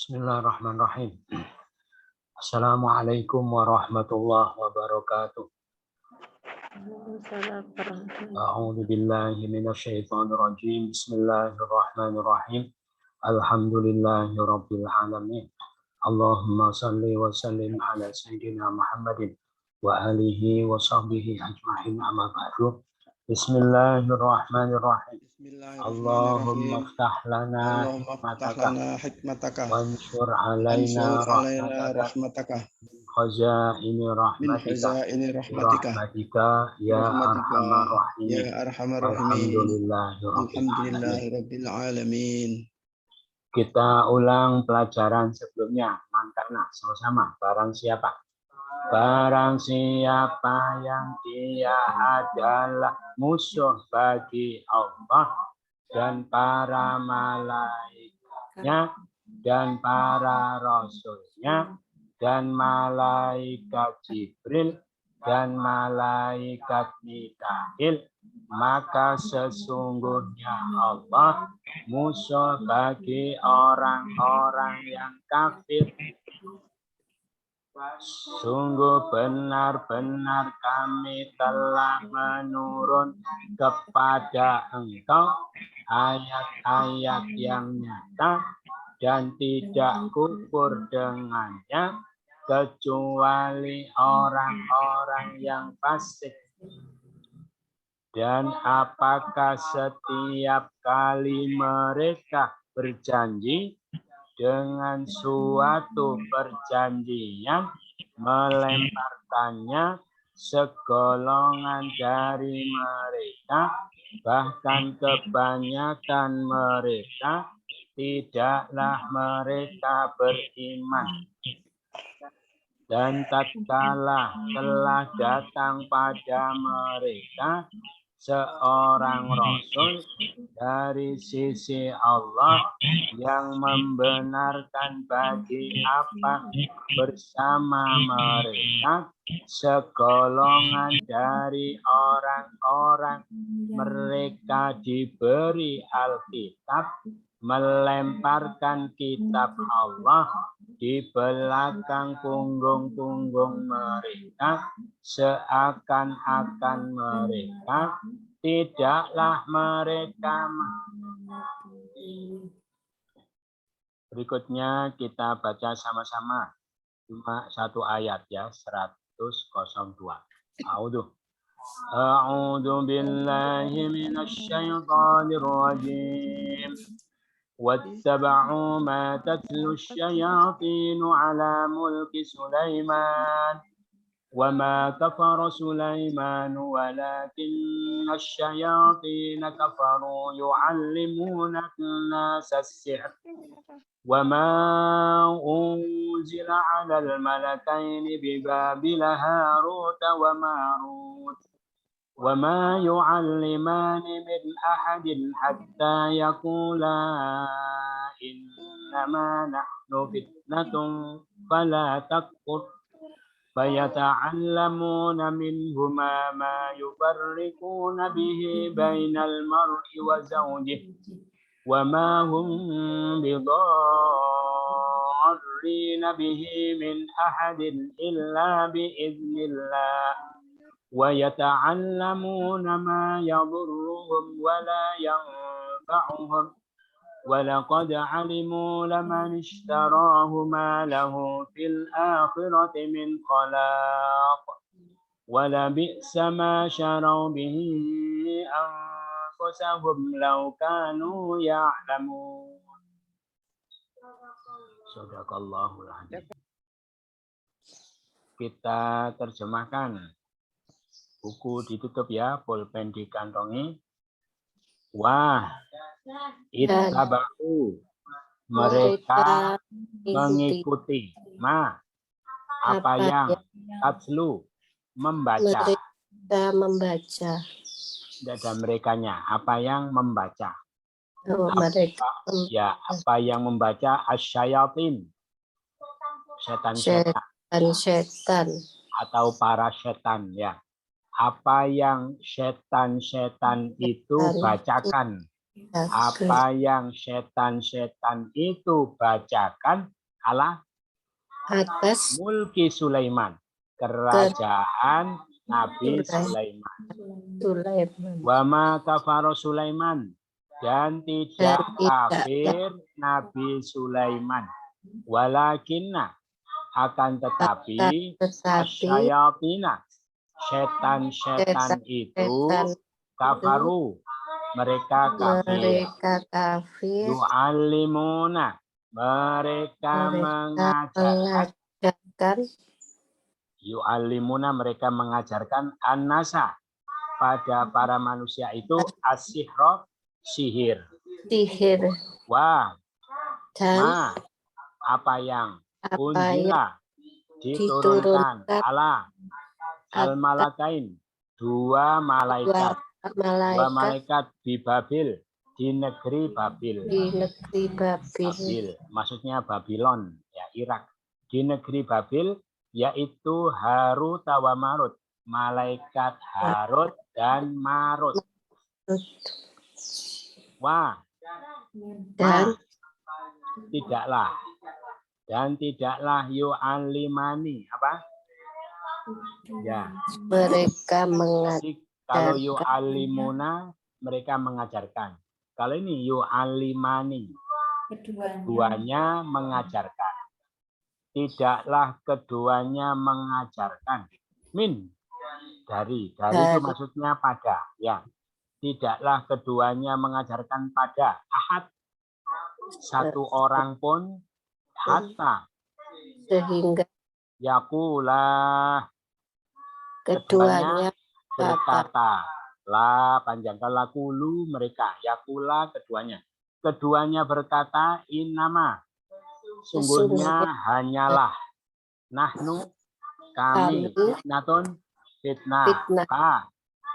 Bismillahirrahmanirrahim. Assalamualaikum warahmatullahi wabarakatuh. A'udzu billahi minasyaitonir rajim. Bismillahirrahmanirrahim. Alhamdulillahirabbil alamin. Allahumma shalli wa sallim ala sayyidina Muhammadin wa alihi wa sahbihi ajma'in, amma ba'du. Bismillahirrahmanirrahim. Allahumma ftah lana hikmataka wansur alaina rahmataka min khazaini rahmatika ya arhamar rahimin. Alhamdulillahirabbil alamin. Kita ulang pelajaran sebelumnya. Mangkana sama-sama. Barang siapa yang dia adalah musuh bagi Allah dan para malaikatnya dan para rasulnya dan malaikat Jibril dan malaikat Mikail, maka sesungguhnya Allah musuh bagi orang-orang yang kafir. Sungguh benar-benar kami telah menurun kepada engkau ayat-ayat yang nyata dan tidak kufur dengannya kecuali orang-orang yang fasik. Dan apakah setiap kali mereka berjanji dengan suatu perjanjian melemparkannya segolongan dari mereka, bahkan kebanyakan mereka tidaklah mereka beriman. Dan tatkala telah datang pada mereka seorang rasul dari sisi Allah yang membenarkan bagi apa bersama mereka, segolongan dari orang-orang mereka diberi Alkitab melemparkan kitab Allah di belakang punggung-punggung mereka, seakan-akan mereka tidaklah mereka. Berikutnya kita baca sama-sama, cuma satu ayat ya, 102. A'udzu billahi minasyaitonir rajim. واتبعوا ما تتلو الشياطين على ملك سليمان وما كفر سليمان ولكن الشياطين كفروا يعلمون الناس السحر وما أنزل على الملكين ببابل هاروت وماروت وما يعلمان من أحد حتى يقولا إنما نحن فتنة فلا تكفر فيتعلمون منهما ما يفرقون به بين المرء وزوجه وما هم بضارين به من أحد إلا بإذن الله ويتعلمون ما يضرهم ولا ينفعهم ولقد علموا لمن اشتراه ما له في الآخرة من خلاق ولبئس ما شروا به أنفسهم لو كانوا يعلمون. Sadaqallahul adzim. Kita terjemahkan. Buku ditutup ya, pulpen dikantongi. Wah, ittaba'u, mereka mengikuti. Apa yang tatlu, membaca. Dan merekanya, apa yang membaca. Apa yang membaca asyayatin, setan-setan atau para setan ya. Apa yang setan-setan itu bacakan. Apa yang setan-setan itu bacakan ala atas mulki Sulaiman, kerajaan Nabi Sulaiman. Sulaiman Wama kafaro Sulaiman, dan tidak kafir Nabi Sulaiman. Walakinna, akan tetapi asyayatina, setan-setan itu kafaru, mereka kafir. Yu'allimuna, mereka mengajarkan. Yu'allimuna, mereka mengajarkan an-nasa, pada para manusia itu as-sihra, sihir. Wah, ma, apa yang unjila, diturunkan ala al-malakain, dua malaikat di Babil, di negeri Babil. Babil, maksudnya Babylon, ya Irak. Di negeri Babil, yaitu Harut wa Marut, malaikat Harut dan Marut. Wah, tidaklah yu'allimani, apa? Ya. Mereka mengajarkan. Kalau yu'allimuna, mereka mengajarkan. Kalau ini yu'allimani, keduanya mengajarkan. Tidaklah keduanya mengajarkan. Min, dari itu maksudnya pada, ya. Tidaklah keduanya mengajarkan pada ahad, satu orang pun, hatta, sehingga yakulah, keduanya berkata, la panjangkan lakulu, mereka, yakula keduanya berkata, innama, sungguhnya hanyalah, nahnu, kami, fitnah,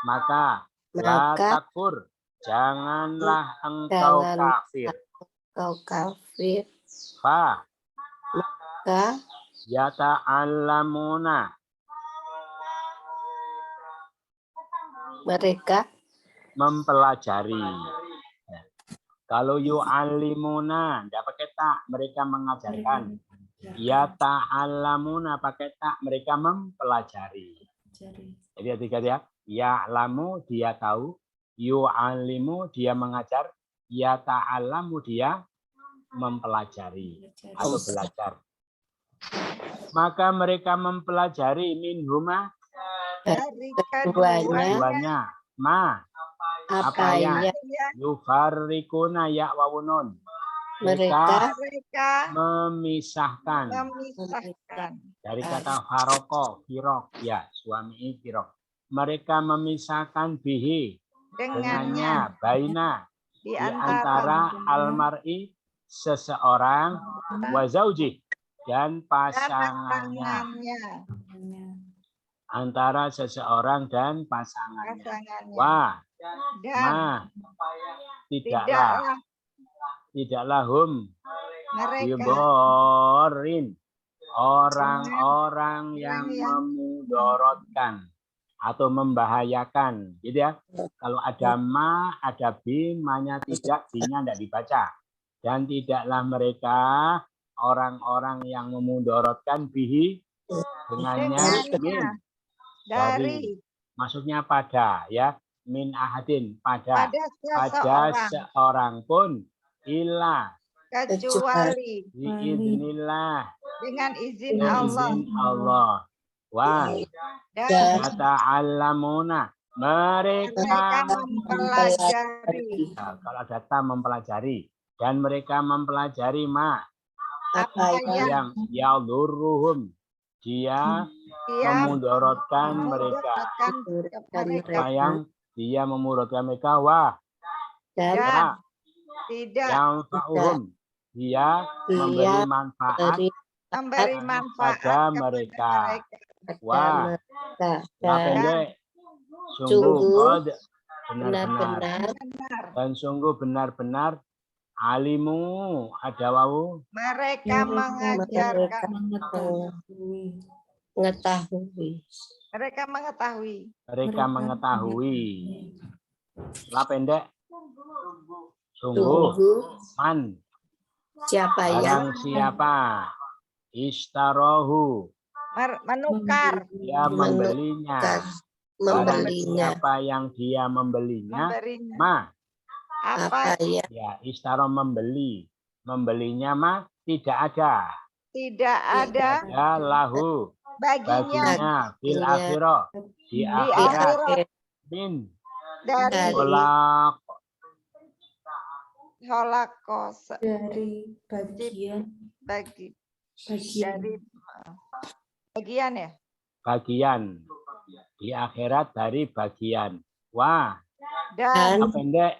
maka la takfur, janganlah engkau kafir. Fa, maka yata'allamuna, mereka mempelajari. Kalau yu'allimuna, tidak pakai tak, mereka mengajarkan. Yata'allamuna, pakai tak, mereka mempelajari. Jadi tiga ya. Ya'lamu, dia tahu. Yu'allimu, dia mengajar. Yata'allamu, dia mempelajari atau belajar. Maka mereka mempelajari minhuma, dari keduanya apa yang yufarrikuna ya wawunun, mereka memisahkan dari kata faroko, firok, ya suami firok. Mereka memisahkan bihi, dengannya, baina, di antara almar'i, seseorang, wazauji, dan pasangannya. Antara seseorang dan pasangannya. Wah, ma, tidaklah hum, yuborin, orang-orang yang memudorotkan atau membahayakan, gitu ya. Kalau ada ma, ada bi, ma-nya tidak, bi-nya tidak dibaca. Dan tidaklah mereka orang-orang yang memudorotkan bihi, dengannya, dari, maksudnya pada, ya, min ahadin, pada seorang pun, illa, kecuali biiznillah, dengan izin Allah. Wah, yata'allamuna, mereka mempelajari. Nah, kalau data mempelajari, dan mereka mempelajari apa yang yadurruhum, dia memudorotkan mereka. Sayang, dia memudorotkan mereka. Wah, tidak yang fa'uhum, dia memberi manfaat pada mereka. Wah, pendek, sungguh benar-benar dan sungguh benar-benar alimu, ada wawu, mereka mengajarkan, mengetahui. mereka mengetahui. Lah pendek, Sungguh. Sungguh Man. siapa yang Barang siapa. Istarohu. Menukar. Dia membelinya. Barang membelinya? siapa yang dia membelinya. Memberinya. Ma. Apa Apa yang Ya, istaro membeli. Membelinya mah tidak ada. tidak ada Ya lahu. baginya Baginya fil akhirah. Di di akhirat. akhirat Min. dari Kolak. holakos Dari bagian bagi bagian dari bagian ya. Bagian. Di akhirat dari bagian. Wah. Dan dan Pendek.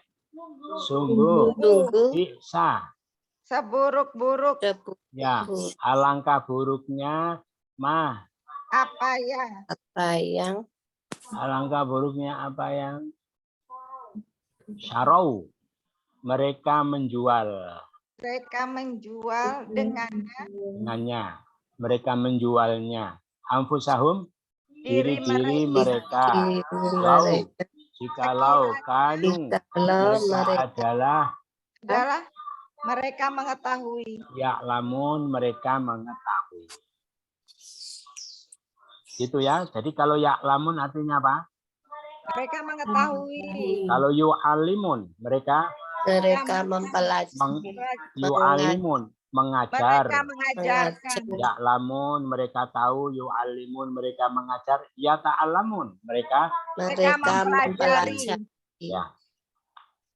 Sungguh. sungguh Bisa. seburuk-buruk Ya. Alangkah buruknya. Mah. apa ya apa yang Alangkah buruknya apa yang. Syarau. Mereka menjual. mereka menjual Dengannya. Mereka menjualnya. Anfusahum. diri Diri-diri mereka. diri Lau. mereka? Jikalau kanu. Kalau Mereka mereka adalah. adalah mereka mengetahui. Ya'lamun mereka mengetahui. Gitu ya. Jadi kalau ya'lamun artinya apa? Mereka mengetahui. Kalau yu'alimun mereka mempelajari yu'alimun mengajar. Mereka mengajarkan. Ya'lamun mereka tahu, yu'alimun mereka mengajar, ya ta'alamun mereka. mereka mempelajari. mempelajari Ya.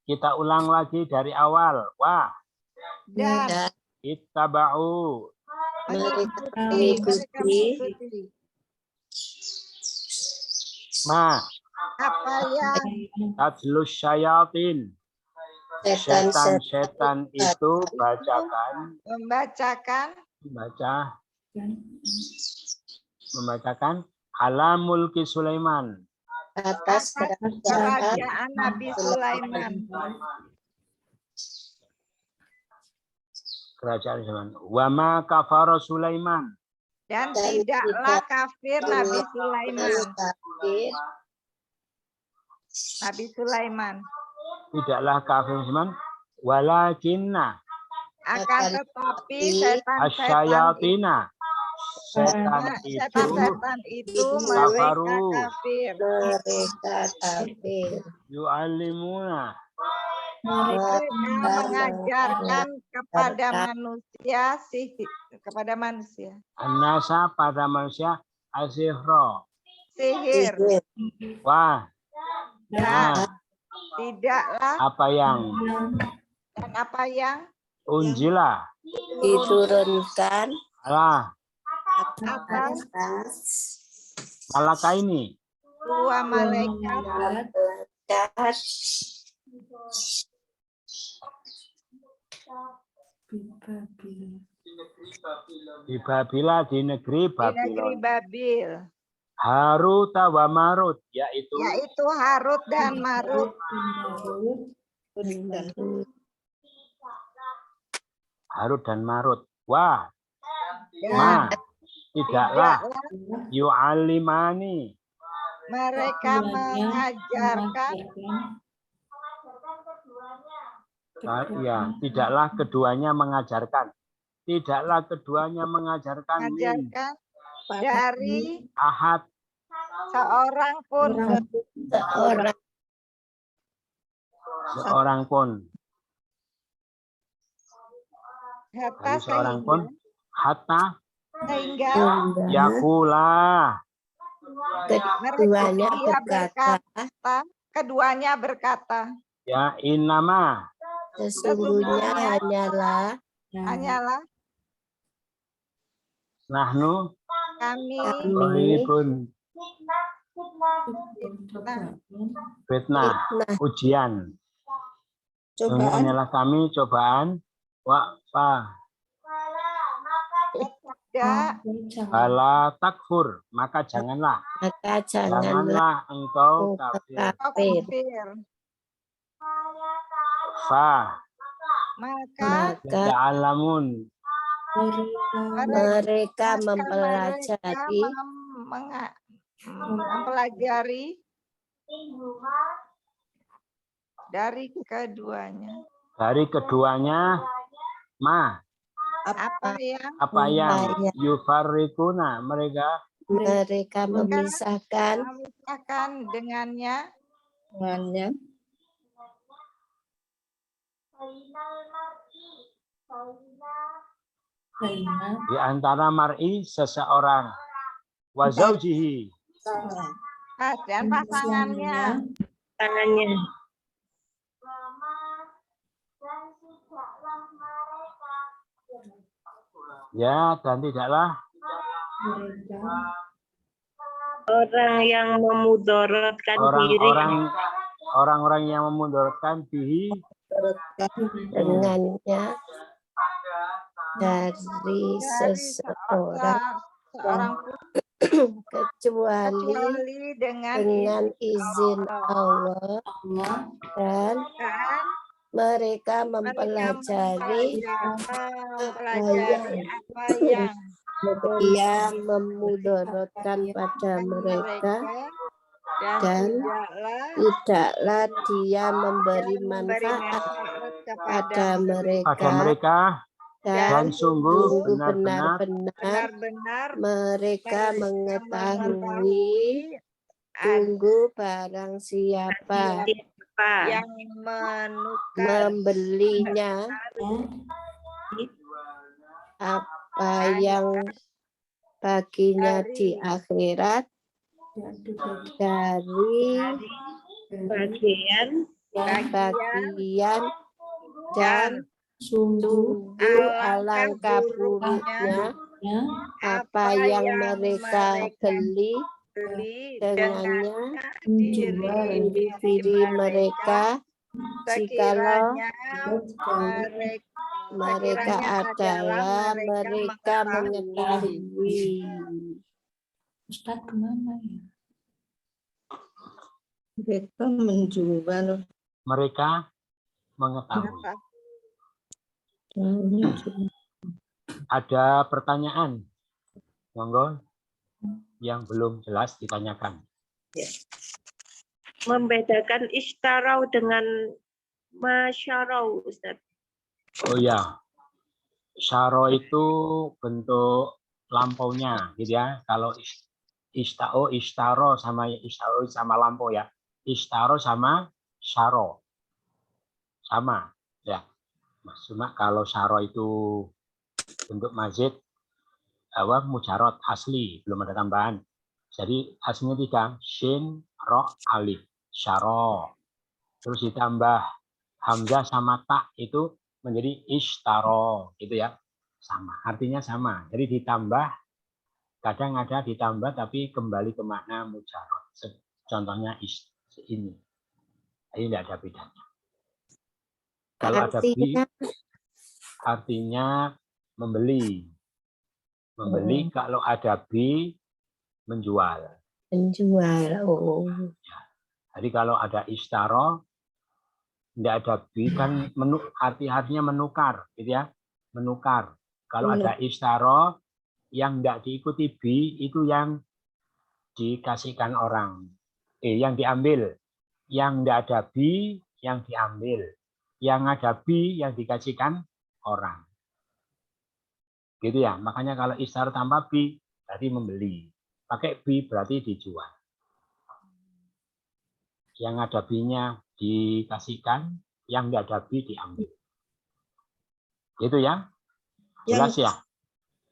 Kita ulang lagi dari awal. Wah, Dan ittaba'u. mereka mereka mengikuti mengikuti Ma apa yang tadlus syayatin. setan-setan Setan-setan itu membacakan ala mulki Sulaiman. atas kerajaan kerajaan Nabi Sulaiman. Kerajaan Sulaiman. Wa ma kafara Sulaiman. Dan Dan tidaklah tidak kafir Nabi Sulaiman. kafir Nabi Sulaiman. Tidaklah kafir Sulaiman. Walakinna Akan tetapi setan-setan asyayatina. setan itu mereka kafaru. kafir. mereka kafir Yu'allimuna. Mereka mengajarkan kepada manusia An-nasa pada manusia asihro. sihir. Wah, Dan tidaklah apa yang dan apa yang unjila diturunkan Allah atas malaka ini dua malaikat malaikat di Babila di negeri di negeri Babilon. Babil, Harut wa Marut yaitu yaitu Harut dan Marut. Harut dan Marut. Wah, Dan ma tidaklah tidaklah yu'allimani mereka mengajarkan ya, tidaklah keduanya mengajarkan. Tidaklah keduanya mengajarkan min dari ahad seorang pun seorang pun. hatta Dari seorang pun hatta sehingga yakula keduanya berkata keduanya berkata ya innama sesungguhnya hanyalah nahnu kami qaribun fitnah ujian. cobaan Hanyalah kami cobaan wa'fa tidak bala takfur maka janganlah maka janganlah engkau kafir. kafir kafir, Fa maka ta'alamun mereka mempelajari Dari keduanya. Dari keduanya ma Apa yang apa yang yang yufarriquna mereka mereka memisahkan memisahkan dengannya? Baina di antara mar'i seseorang wa zaujihi Dan pasangannya. tangannya. ya dan tidaklah mereka Orang yang memudaratkan diri orang-orang yang memudaratkan bihi dengannya dari seseorang seorang kecuali dengan izin Allah Allah dan mereka mempelajari apa yang ia memudaratkan pada mereka dan tidaklah dia memberi manfaat pada mereka dan sungguh benar-benar mereka mengetahui sungguh barang siapa yang membelinya apa yang baginya di akhirat dari bagian dan sungguh alangkah buruknya apa yang mereka beli dengannya diri mereka jikalau mereka adalah mereka mengetahui. Ustadz kemana ya? Mereka menjual. mereka mengetahui. Ada pertanyaan monggo yang belum jelas ditanyakan. Membedakan istarau dengan masyarau, Ustaz. Oh ya, syaro itu bentuk lampaunya, gitu ya. Kalau istaro sama lampau ya. Istaro sama syaro sama ya. Cuma kalau syaro itu bentuk mazid, mujarot asli, belum ada tambahan. Jadi aslinya 3, shin, ro, alif, syaro. Terus ditambah hamzah sama ta itu menjadi istaro, gitu ya. Sama, artinya sama. Jadi ditambah, kadang ada ditambah tapi kembali ke makna mujarot. Contohnya ini. Ini tidak ada bedanya. Kalau ada bi, artinya membeli. Membeli, kalau ada bi, menjual. Oh. Jadi kalau ada istaro, tidak ada bi kan artinya menukar, gitu ya, menukar. Kalau ada istaro yang tidak diikuti bi itu yang dikasihkan orang, yang diambil. Yang tidak ada bi yang diambil, yang ada bi yang dikasihkan orang. Gitu ya. Makanya kalau istaro tanpa bi berarti membeli, pakai bi berarti dijual. Yang ada bi-nya dikasihkan, yang tidak ada bi diambil. Gitu ya. Jelas ya?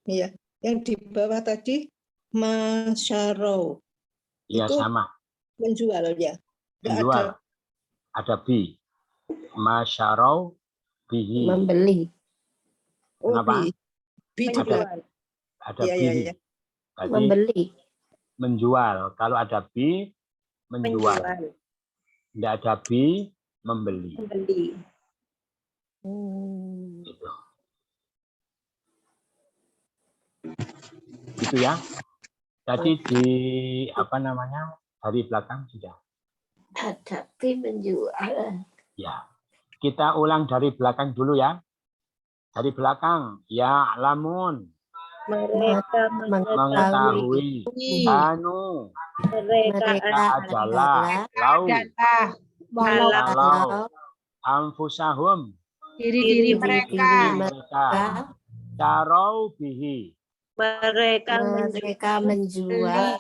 Iya. Yang di bawah tadi masyarau. Iya, sama. Menjual ya. Menjual. Ada bi. Masyarau bihi. Membeli. Kenapa? Bi juga. Ada bi. Ya. Membeli. Menjual. Kalau ada bi, menjual. Tidak ada bi, membeli. Gitu. Gitu ya. Jadi di dari belakang sudah. Ada bi menjual. Ya. Kita ulang dari belakang dulu ya. Dari belakang. Ya, lamun. Mereka Mengetahui. Anu. mereka Adalah. Lau. Kalau anfusahum diri-diri diri mereka mereka syarau bihi mereka menjualnya.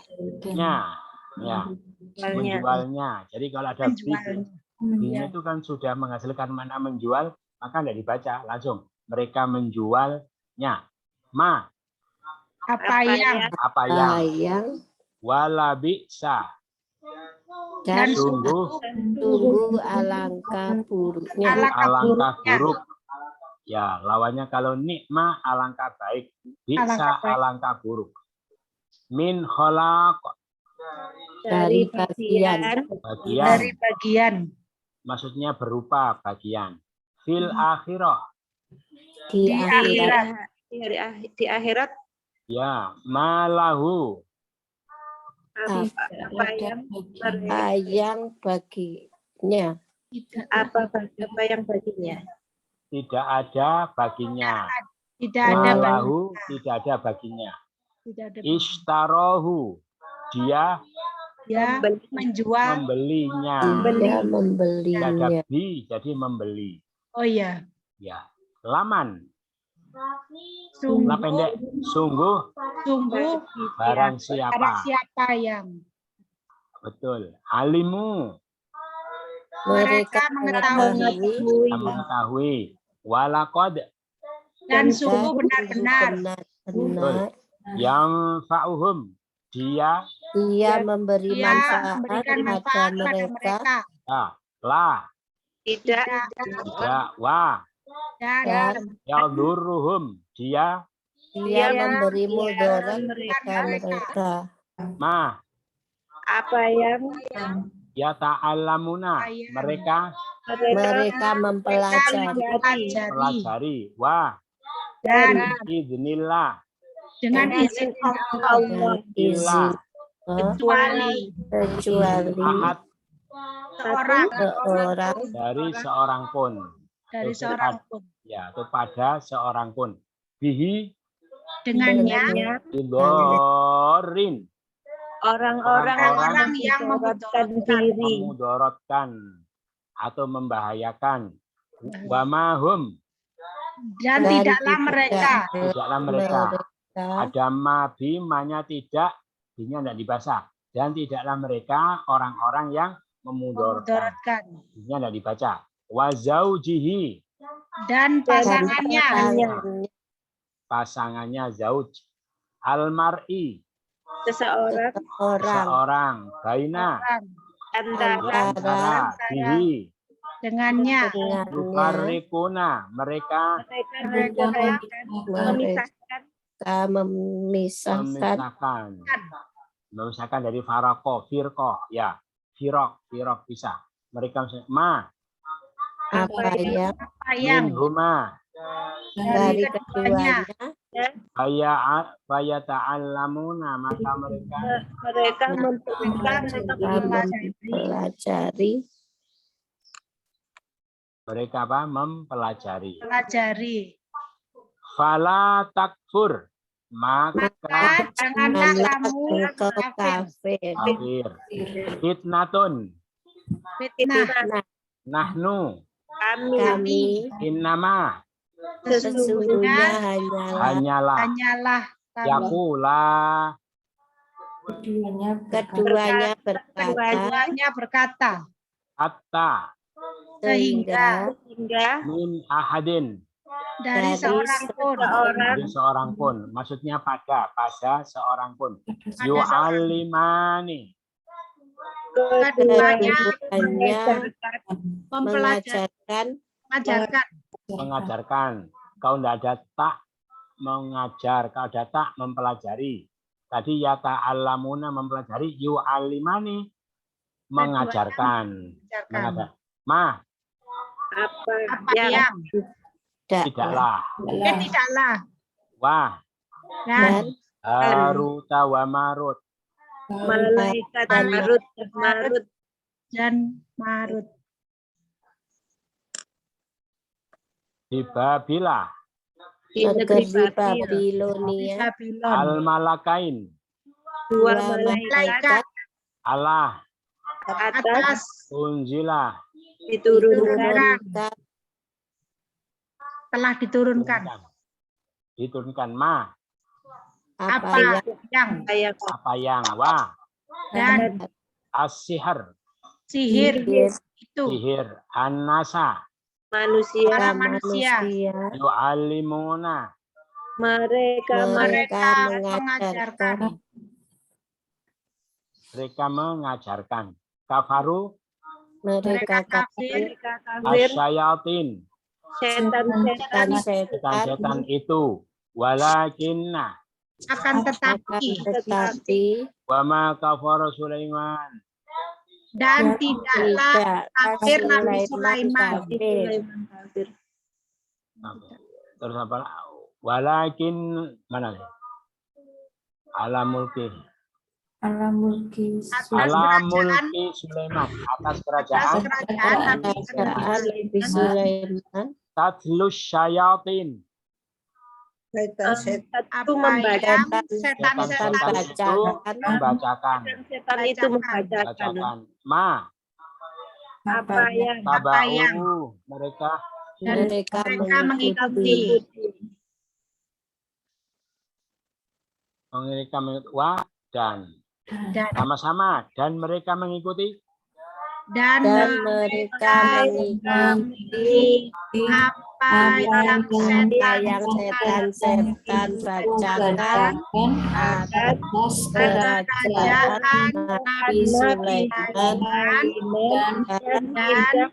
ya menjualnya. Jadi kalau ada menjualnya. bihi itu kan sudah menghasilkan mana menjual, maka tidak dibaca langsung. Mereka menjualnya. Apa yang Yang wala bi'sa dan sungguh alangkah buruknya. alangkah buruk. Ya, lawannya kalau nikmah alangkah baik, bisa alangkah buruk. Min kholaq Dari bagian maksudnya berupa bagian. Fil akhirah di akhirat ya malahu yang baginya. apa yang baginya tidak ada baginya. tidak ada Malahu tidak ada baginya. Ishtarohu dia menjual membelinya. Dia Tidak membelinya. ada bi, jadi membeli. oh ya Ya, laman. sungguh Lah pendek. Sungguh barang siapa. yang Betul. Alimu Mereka mengetahui. Walakod dan sungguh benar-benar benar-benar yang fa'uhum dia memberi manfaat pada mereka lah tidak wa dan yadurruhum dia memberi mudarat kepada mereka. ma apa yang ya ta'allamuna mereka mempelajari wa dan iznillah dengan izin Allah illa kecuali ahad seorang dari seorang pun ya atau pada seorang pun bihi dengannya didorin orang-orang yang memudaratkan atau membahayakan wamahum dan tidaklah mereka ada mabimanya tidak binya tidak dibaca dan tidaklah mereka orang-orang yang memudaratkan binya tidak dibaca wazaujihi dan pasangannya zauj almar'i seseorang baina antara bihi dengannya yufarriquna mereka memisahkan dari faraqo firqoh ya firaq bisa mereka apa yang minhuma dari keduanya Faya ta'allamuna maka mereka mempelajari mempelajari. Fala takfur maka janganlah kamu kafir. Fitnatun nahnu Kami innama sesungguhnya hanyalah yakula keduanya berkata hatta sehingga min ahadin dari seorang pun maksudnya pada seorang pun yu'allimani keduanya mengajarkan. Kau tidak ada tak mengajar, kau ada tak mempelajari. Tadi ya ta'allamuna mempelajari, yu'allimani mengajarkan. Apa yang tidaklah. Wah. Dan Harut wa Marut. Malaikat Marut dan Marut. Di Babila. Di negeri Babilonia. Al-Malakain. Dua malaikat Allah atas Unzila. diturunkan, Turunkan telah diturunkan. Diturunkan ma. apa Yang Apa yang wa. dan As-sihar. sihir itu Sihir. An-nasa. para yang manusia. manusia Yu'allimuna. mereka mengajarkan mengajarkan Mereka mengajarkan. Kafaru. mereka kafir kafir Asyayatin. setan-setan Setan-setan itu. Walakinna. akan akan tetapi Wama kafara Sulaiman. dan tidaklah kafir Nabi Sulaiman Sulaiman. kafir. Terus apa? Walakin mana? Ala mulki. Ala mulki Ala mulki Sulaiman. Atas kerajaan. kerajaan Nabi Kerajaan Nabi Sulaiman Tatlus syayatin. Setan-setan apa yang setan-setan setan-setan bacakan itu Bacakan. Ma. apa yang Tabau. Mereka dan mereka mengikuti wa dan dan sama-sama dan mereka mengikuti dan mereka mengikuti apa yang yang setan-setan bacakan atas kerajaan Nabi Sulaiman dan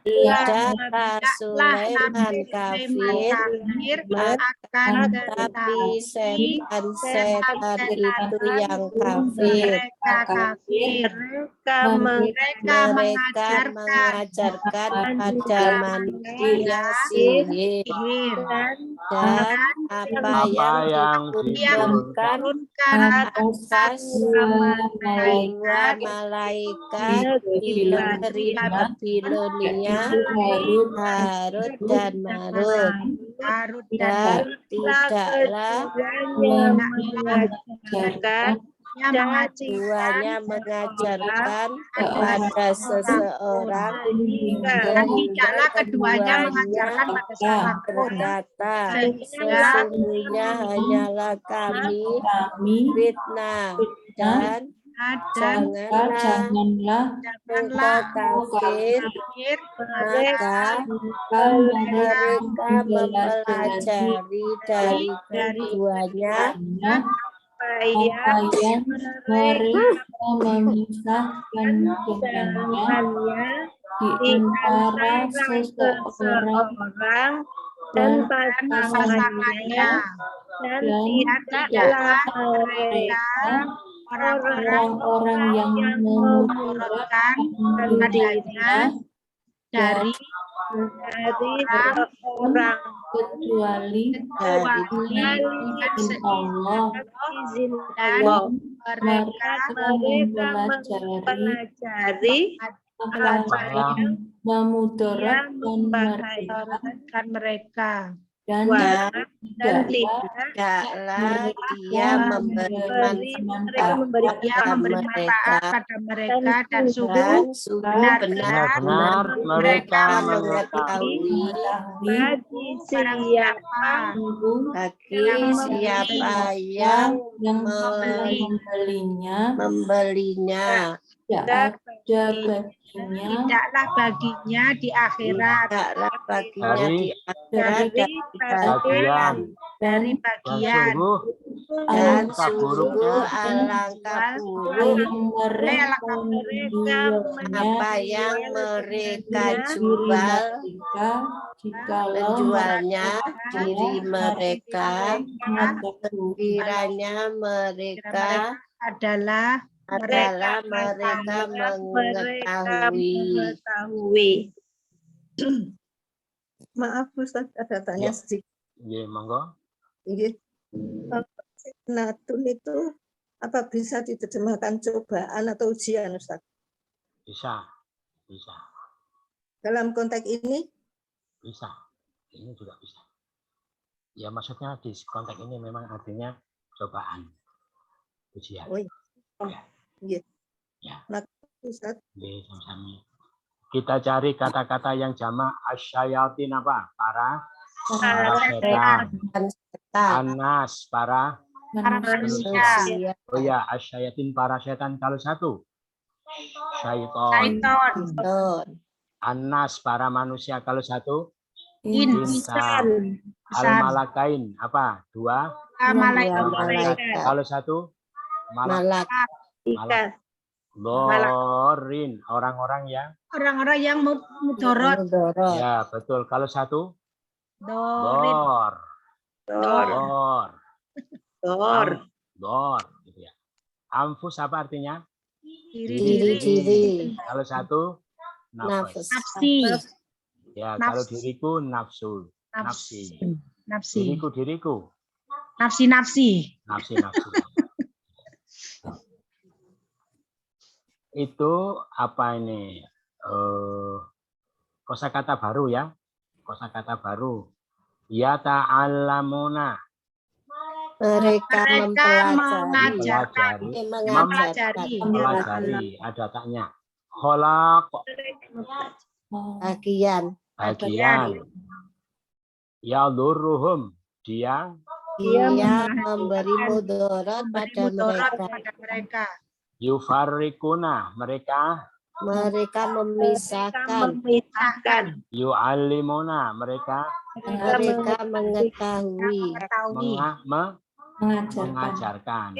tidaklah Sulaiman kafir akan tapi setan-setan itu yang kafir. mereka kafir mereka mengajarkan pada manusia sihir dan apa yang diturunkan atas dua malaikat di negeri Babilonia, Harut dan Marut, dan tidaklah keduanya mengajarkan kepada seseorang dan tidaklah keduanya mengajarkan pada seorang berkata, sesungguhnya hanyalah kami fitnah dan janganlah engkau kafir, maka mereka mempelajari dari keduanya apa yang mereka memisahkan dengannya di antara seseorang dan pasangannya dan tidaklah mereka orang-orang yang memurahkan dirinya dari orang kecuali izin Allah dan mereka mempelajari apa yang memudaratkan mereka dan tidaklah dia memberi manfaat pada mereka dan sungguh benar-benar mereka mengetahui bagi siapa yang membelinya tidaklah baginya di akhirat dari bagian dan sungguh alangkah buruk apa yang mereka jual menjualnya diri mereka sekiranya mereka adalah mereka mengetahui. Maaf Ustaz, ada tanya sedikit. Iya, monggo. Iya. Natun itu apa bisa diterjemahkan cobaan atau ujian Ustaz? Bisa. Dalam konteks ini? Bisa. Ini juga bisa. Ya maksudnya di konteks ini memang artinya cobaan. Ujian. Oh iya. Ya. Iya. Ya. Nah, Ustaz. Nggih, sami-sami. Kita cari kata-kata yang jamak asyayatin apa? Para setan. Anas, para Manusia. oh ya, asyayatin para setan kalau satu. Syaiton. Syaiton. Anas para manusia kalau satu. Insan. Al-malakain apa? Dua. Malaikat. Kalau satu. Malak. Malaikat. Lorin, orang-orang yang Orang-orang yang mudorot. Mudorot. ya betul. Kalau satu. Dorin. Dor. Dor. Dor. Gitu ya. Amfus apa artinya? Diri-diri. Kalau satu. Nafas. Nafsi. Ya, Nafs. kalau diriku nafsu. Nafsi. Nafsi. Diriku. Nafsi. Nafsi. Itu apa ini? Kosakata baru ya. Kosakata baru. Ya ta'allamuna. Mereka mempelajari. Mempelajari. Ada taknya. Kholaq. Bagian. Ya durruhum. Dia memberi mudarat pada mereka. yufarrikuna. Mereka memisahkan. yu'allimuna. Mereka mengetahui. mengajarkan.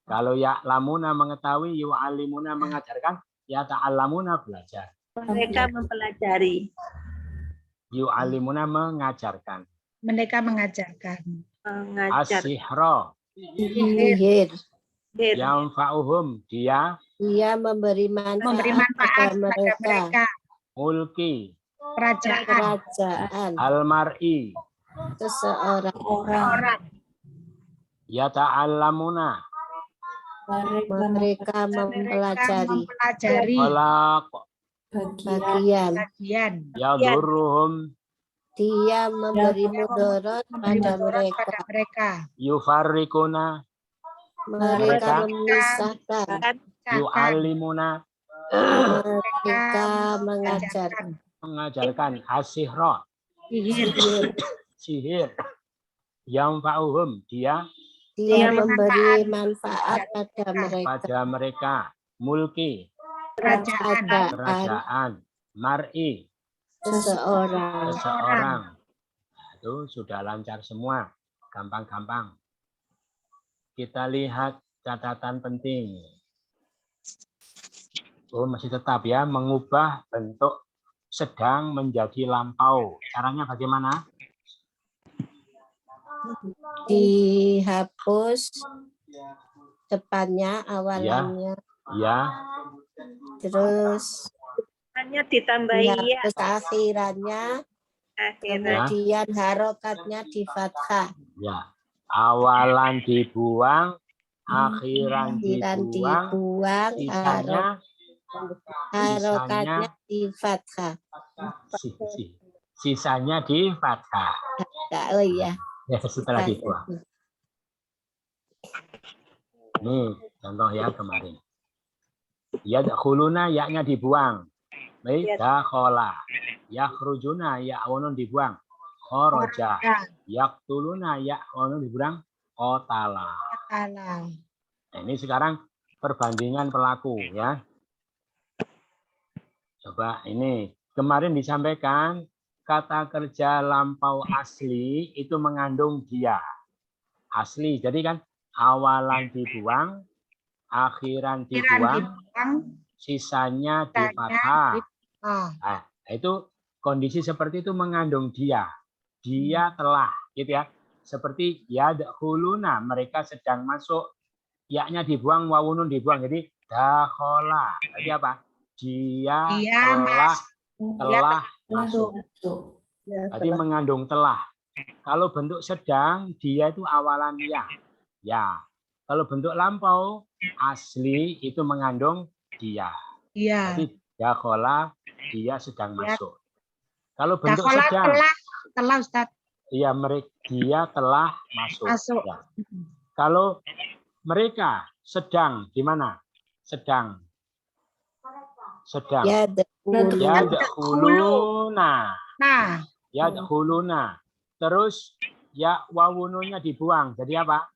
Kalau ya lamuna mengetahui, yu'allimuna mengajarkan, ya ta'allamuna belajar. Mereka mempelajari. Yu'allimuna mengajarkan. Mereka mengajarkan. As-sihra. Sihir. Yanfa'uhum. Dia Memberi manfaat pada mereka. mulki. Kerajaan. Al-mar'i. Seseorang. Ya ta'allamuna. Mereka mempelajari. Kholaq. Bagian. Ya durruhum. Dia memberi mudarat pada mereka. Yufarrikuna. Mereka memisahkan. Yu'allimuna. Mereka mengajarkan. As-sihra. Sihir. Yanfa'uhum. Dia memberi manfaat pada mereka. Mulki. Kerajaan. Mar'i. Seseorang. Itu sudah lancar semua. Gampang-gampang. Kita lihat catatan penting. Oh, masih tetap ya. Mengubah bentuk sedang menjadi lampau. Caranya bagaimana? Dihapus depannya, awalannya. Ya. Terus Hanya ditambahi dihapus akhirannya. Kemudian harokatnya di fathah. Ya. Awalan dibuang, akhiran dibuang, harokatnya di fathah. Sisanya di fathah. Oh iya. Ya, setelah dibuang. Nih, contoh ya kemarin. Yadkhuluna ya-nya dibuang. Dakhala. Yakhrujuna ya-nya dibuang. Kharaja. Yaktuluna ya-nya dibuang. Qatala. Nah, ini sekarang perbandingan pelaku ya. Coba ini kemarin disampaikan kata kerja lampau asli itu mengandung dia. Asli. Jadi kan awalan dibuang, akhiran dibuang, sisanya di fathah. Nah, itu kondisi seperti itu mengandung dia. Dia telah, gitu ya. Seperti yadkhuluna, mereka sedang masuk. Ya-nya dibuang, wawunun dibuang. Jadi dakhala. Jadi apa? Dia telah masuk. Jadi mengandung telah. Kalau bentuk sedang, dia itu awalan ya. Ya. Kalau bentuk lampau, asli itu mengandung dia. Jadi dakhala, dia sedang masuk. Kalau bentuk sedang, telah Ustaz. Iya, dia telah masuk. Ya. Kalau mereka sedang, gimana? Sedang. sedang. Yadkhuluna. Yadkhuluna. Nah, Yadkhuluna. Terus ya wawununya dibuang. Jadi apa?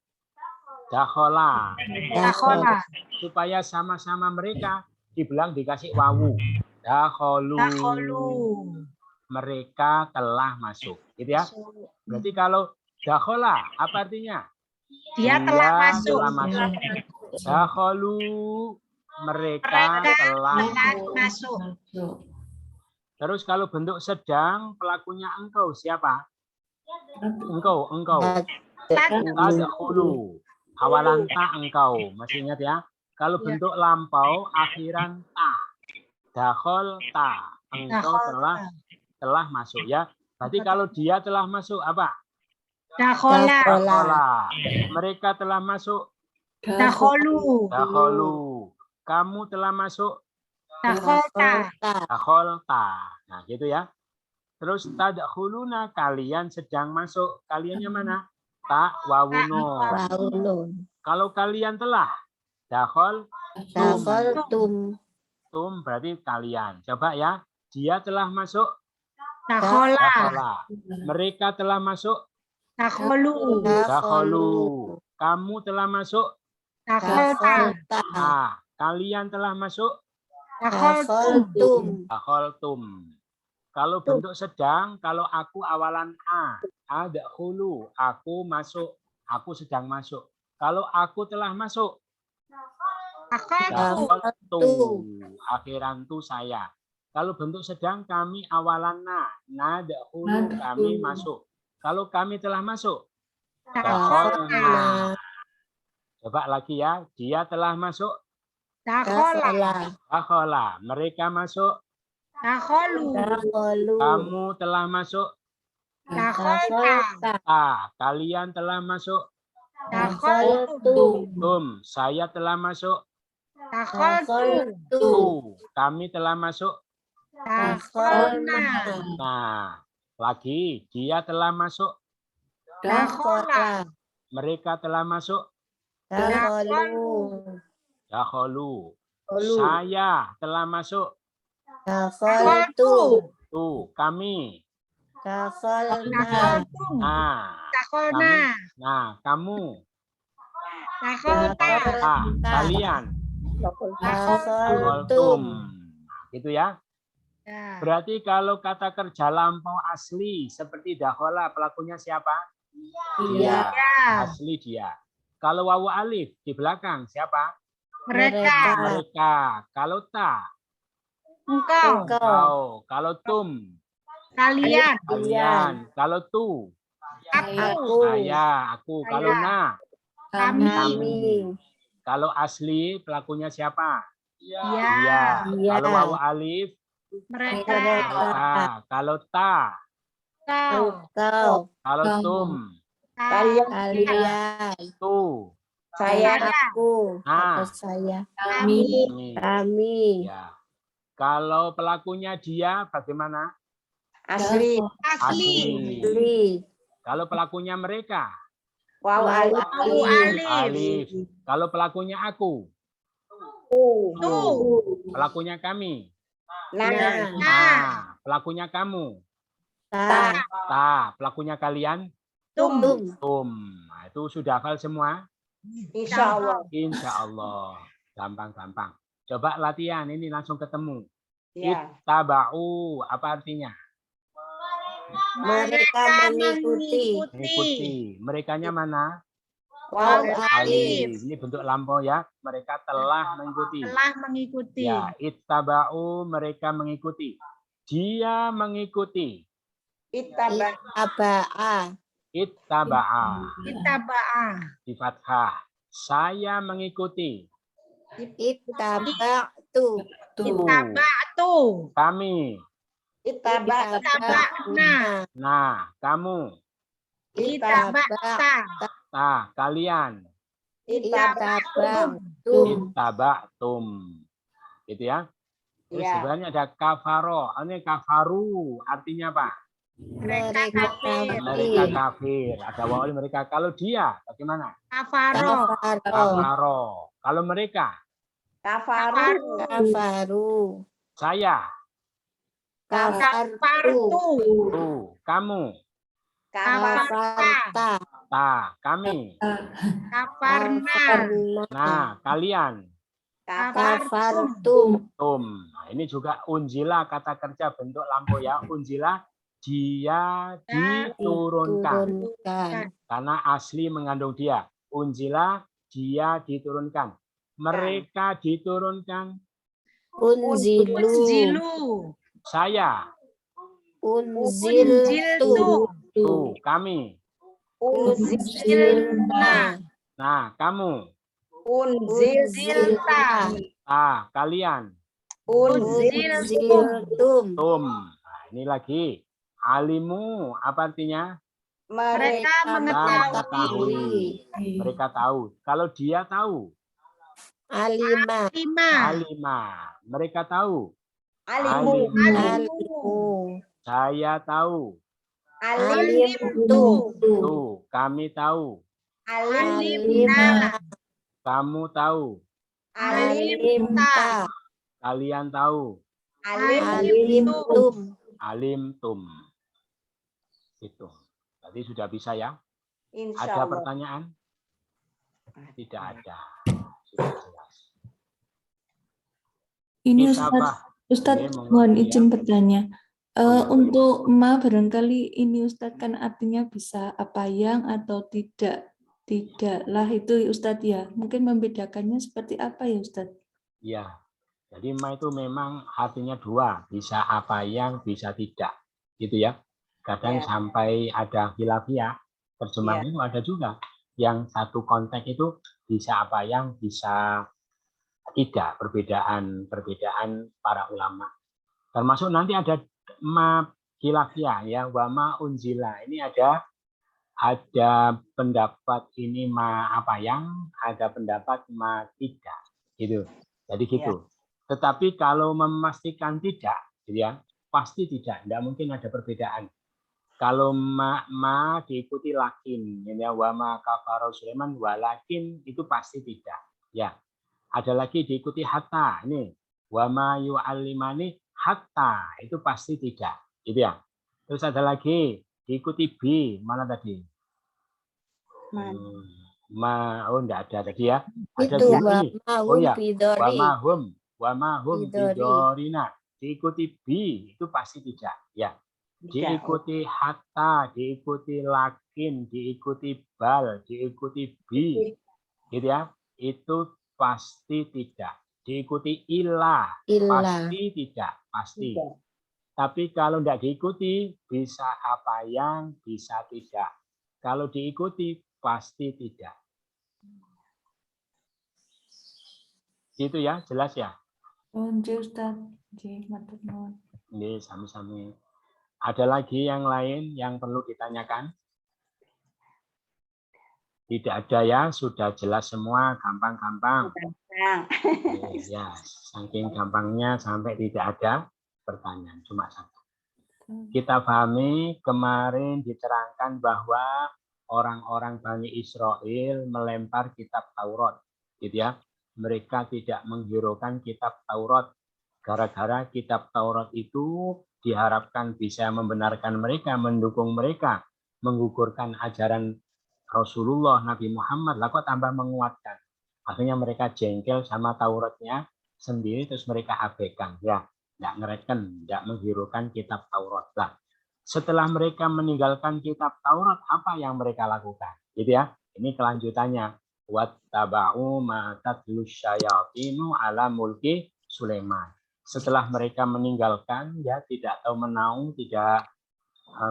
Dakhola. dakhola, Supaya sama-sama mereka dibilang dikasih wawu. Dakholu. dakholu. Mereka telah masuk. Gitu ya. Berarti kalau dakhola apa artinya? Dia telah masuk. Telah masuk. Dakholu. Mereka telah masuk. Masuk. Terus kalau bentuk sedang, pelakunya engkau siapa? Engkau. Tadkhulu. Awalan ta engkau. Masih ingat ya? Kalau bentuk lampau, akhiran ta. Dakhol ta. Engkau telah masuk ya. Berarti kalau dia telah masuk apa? Dakhola, Dakhola. Mereka telah masuk. dakholu, Dakholu. Kamu telah masuk. dakholta, Dakholta. Nah, gitu ya. Terus tadkhuluna, kalian sedang masuk. Kaliannya mana? Ta wawunun. Wawunun. Kalau kalian telah dakhol Dakhaltum. tum berarti kalian. Coba ya. Dia telah masuk. dakhola, Dakhola. Mereka telah masuk. dakholu, Dakholu. Kamu telah masuk. dakholta, Nah, kalian telah masuk. dakholtum, Dakholtum. Kalau bentuk sedang, kalau aku awalan a dakhulu, aku masuk, aku sedang masuk. Kalau aku telah masuk, dakholtu, dakholtu, akhiran tu saya. Kalau bentuk sedang kami awalan na dakhulu, kami masuk. Kalau kami telah masuk, dakholna. Coba lagi ya, dia telah masuk. dakhola, Dakhola, mereka masuk. dakholu, Kamu telah masuk. dakholta, Kalian telah masuk. dakholtum, Saya telah masuk. dakholtu, Kami telah masuk. dakholna, Nah, lagi dia telah masuk. dakhola, Mereka telah masuk. Dakholu. Saya telah masuk. dakholtu, Kami. dakholtum, dakholna, Kamu. dakholta, Kalian. Dakhaltum. Gitu ya. ya, Berarti kalau kata kerja lampau asli seperti dakhola, pelakunya siapa? Dia. Asli dia. Kalau wawu alif di belakang siapa? mereka, Mereka. Kalau ta, engkau, kau. Kalau tum, kalian, kalian. Kalau tu, aku, saya, aku. Kalau na, kami, kalau asli pelakunya siapa? ya, Dia. Kalau wawu alif, mereka, mereka. Kalau ta, kau, kalau tum, Kalian. tu. Aku. Nah, Saya. kami, Kami. ya. Kalau pelakunya dia bagaimana? asli, Li. Kalau pelakunya mereka? wawu alif, Alif. Kalau pelakunya aku? tu, Pelakunya kami? nah, Pelakunya kamu? Ta. Pelakunya kalian? tum, Tum. Nah, itu sudah hafal semua? insya Allah, Insya Allah. Gampang-gampang. Coba latihan, ini langsung ketemu. ya, Ittaba'u, apa artinya? Mereka mengikuti. Mengikuti. Merekanya mana? wawu Alif. alif, Ini bentuk lampau ya. Mereka telah mengikuti. telah mengikuti, Ya, ittaba'u, mereka mengikuti. Dia mengikuti. Aba'a. Ittaba'a. ittaba'ah, Di fathah. Saya mengikuti. Ittaba'tu. ittaba'tu, Kami. ittaba'na, Nah, kamu. ittaba'ta, Kalian. Ittaba'tum. Ittaba'tum. Gitu ya. Terus sebenarnya ada kafaro. Ini kafaru. Artinya apa? mereka Mereka kafir, Mereka kafir. Ada wawul mereka. Kalau dia, bagaimana? kafaro, Kafaro. Kafaro. Kalau mereka? kafaru, Kafaru. Saya. Kafartu. Tu. Kamu. Kafarta. Ta. Kami. Kafarna. Nah, kalian. Kafartum. Tum. Nah, ini juga unjila kata kerja bentuk lampu ya. Unjila dia diturunkan. Turunkan. Karena asli mengandung dia. Unjila dia diturunkan. Mereka diturunkan. Unzilu. Unzilu. Saya. Unziltu. Tu. Kami. Unzilna. Nah, kamu. Unzilta. Ta. Kalian. Unziltum. Tum. Nah, ini lagi. Alimu. Apa artinya? Mereka mengetahui. Mereka tahu. Kalau dia tahu. Alima. Alima. Mereka tahu. Alimu. Alimu. Saya tahu. Alimtu. Tuh, kami tahu. Alimna. Kamu tahu. Alimta. Kalian tahu. Alimtum. Alimtum. Itu. Tadi sudah bisa ya? Ada pertanyaan? Tidak ada. Sudah jelas. Ini Kitabah. Ustadz, Ini mohon ya. izin bertanya. Ya. Untuk ma barangkali ini Ustadz kan artinya bisa apa yang atau tidak. Tidaklah itu Ustadz ya. Mungkin membedakannya seperti apa ya Ustadz? Ya. Jadi ma itu memang artinya dua. Bisa apa yang, bisa tidak. Gitu ya. Kadang sampai ada khilafiyah. Terjemahan itu ada juga. Yang satu konteks itu bisa apa yang, bisa tidak. Perbedaan para ulama. Termasuk nanti ada ma khilafiyah ya, wa ma unzila. Ini ada pendapat ini ma apa yang, ada pendapat ma tidak. Gitu. Jadi gitu. Tetapi kalau memastikan tidak, ya pasti tidak mungkin ada perbedaan. Kalau ma diikuti lakin, ya wa ma kafara Sulaiman walakin, itu pasti tidak. Ya. Ada lagi diikuti hatta, ini wa ma yu'allimani hatta, itu pasti tidak, gitu ya. Terus ada lagi diikuti b, mana tadi? Enggak ada tadi ya. Ada Itu b ini. Oh ya, wa mahum bidorina. Diikuti b, itu pasti tidak, ya. Diikuti hatta, diikuti lakin, diikuti bal, diikuti b, gitu ya. Itu pasti tidak. Diikuti ilah, pasti tidak, pasti. Tapi kalau tidak diikuti, bisa apa yang, bisa tidak. Kalau diikuti, pasti tidak. Gitu ya, jelas ya? Ustaz. Ini sami-sami. Ada lagi yang lain yang perlu ditanyakan? Tidak ada ya, sudah jelas semua, gampang-gampang. Ya, saking gampangnya sampai tidak ada pertanyaan, cuma satu. Kita pahami kemarin diterangkan bahwa orang-orang Bani Israel melempar kitab Taurat, gitu ya. Mereka tidak menghiraukan kitab Taurat gara-gara kitab Taurat itu diharapkan bisa membenarkan mereka, mendukung mereka, menggugurkan ajaran Rasulullah Nabi Muhammad, lah kok tambah menguatkan. Akhirnya mereka jengkel sama Tauratnya sendiri, terus mereka abaikan, ya, tidak ngereken, tidak menghiraukan kitab Taurat. Lah, setelah mereka meninggalkan kitab Taurat, apa yang mereka lakukan? Gitu ya. Ini kelanjutannya. Wattaba'u ma tatlu syayatinu ala mulki Sulaiman. Setelah mereka meninggalkan, ya tidak tahu menaung, tidak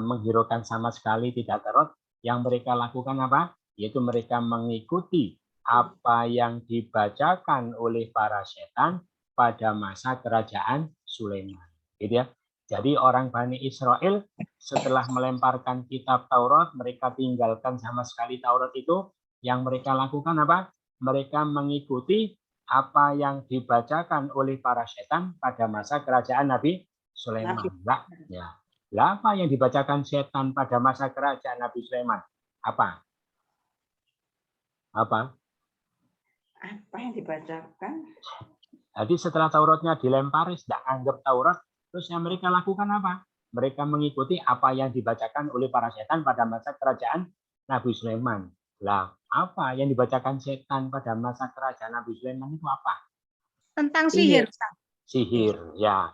menghiraukan sama sekali, tidak terot, yang mereka lakukan apa? Yaitu mereka mengikuti apa yang dibacakan oleh para setan pada masa kerajaan Sulaiman. Gitu ya. Jadi orang Bani Israel setelah melemparkan kitab Taurat, mereka tinggalkan sama sekali Taurat itu, yang mereka lakukan apa? Mereka mengikuti apa yang dibacakan oleh para setan pada masa kerajaan Nabi Sulaiman. Ya. Lah, apa yang dibacakan setan pada masa kerajaan Nabi Sulaiman? Apa? Apa? Apa yang dibacakan? Jadi setelah Tauratnya dilempari, tidak anggap Taurat, terus yang mereka lakukan apa? Mereka mengikuti apa yang dibacakan oleh para setan pada masa kerajaan Nabi Sulaiman. Lah, apa yang dibacakan setan pada masa kerajaan Nabi Sulaiman itu apa? Tentang sihir. Ustaz. Sihir, ya.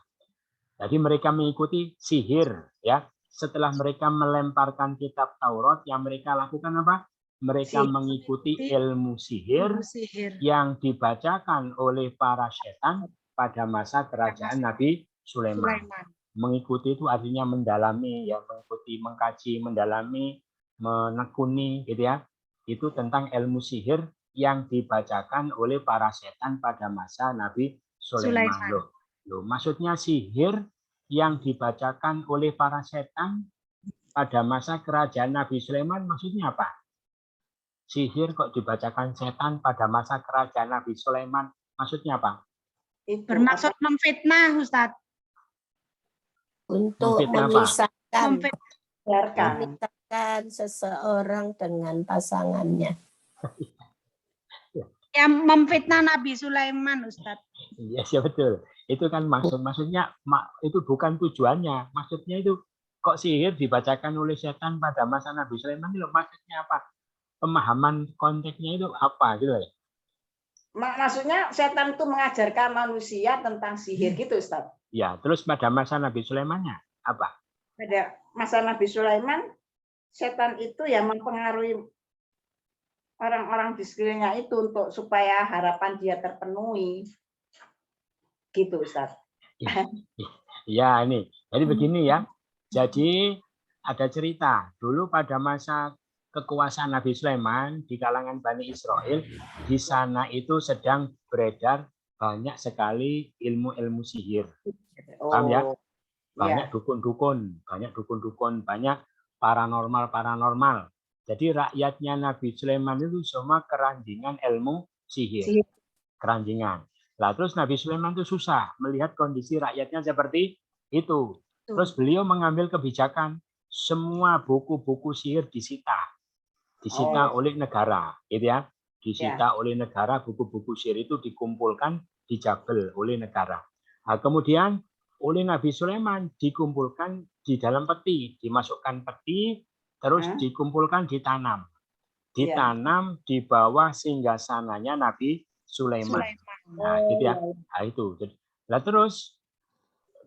Jadi mereka mengikuti sihir, ya. Setelah mereka melemparkan kitab Taurat, yang mereka lakukan apa? Mereka mengikuti ilmu sihir yang dibacakan oleh para setan pada masa kerajaan Nabi Sulaiman. Mengikuti itu artinya mendalami, ya, mengikuti, mengkaji, mendalami, menekuni, gitu ya. Itu tentang ilmu sihir yang dibacakan oleh para setan pada masa Nabi Sulaiman. Loh, maksudnya sihir yang dibacakan oleh para setan pada masa kerajaan Nabi Sulaiman maksudnya apa? Sihir kok dibacakan setan pada masa kerajaan Nabi Sulaiman maksudnya apa? Bermaksud memfitnah, Ustadz. Untuk Memfitnah apa? memisahkan seseorang dengan pasangannya. Yang memfitnah Nabi Sulaiman, Ustadz. Iya, ya, betul. Itu kan maksudnya itu bukan tujuannya. Maksudnya itu kok sihir dibacakan oleh setan pada masa Nabi Sulaiman itu maksudnya apa? Pemahaman konteksnya itu apa gitu ya? Maksudnya setan itu mengajarkan manusia tentang sihir gitu, Ustaz. Ya, terus pada masa Nabi Sulaimannya apa? Pada masa Nabi Sulaiman, setan itu ya mempengaruhi orang-orang di sekelilingnya itu untuk supaya harapan dia terpenuhi. Gitu, Ustaz. Ya, ini. Jadi begini ya. Jadi ada cerita dulu pada masa kekuasaan Nabi Sulaiman di kalangan Bani Israel, di sana itu sedang beredar banyak sekali ilmu-ilmu sihir. Paham ya? Banyak dukun-dukun, banyak paranormal. Jadi rakyatnya Nabi Sulaiman itu semua keranjingan ilmu sihir. Keranjingan. Lah terus Nabi Sulaiman itu susah melihat kondisi rakyatnya seperti itu. Terus beliau mengambil kebijakan semua buku-buku sihir disita oleh negara, gitu ya. Disita oleh negara, buku-buku sihir itu dikumpulkan, dijabel oleh negara. Nah, kemudian oleh Nabi Sulaiman dikumpulkan di dalam peti, dimasukkan peti, terus dikumpulkan, ditanam di bawah singgasananya Nabi Sulaiman. Nah, gitu ya. Nah, itu. Nah, terus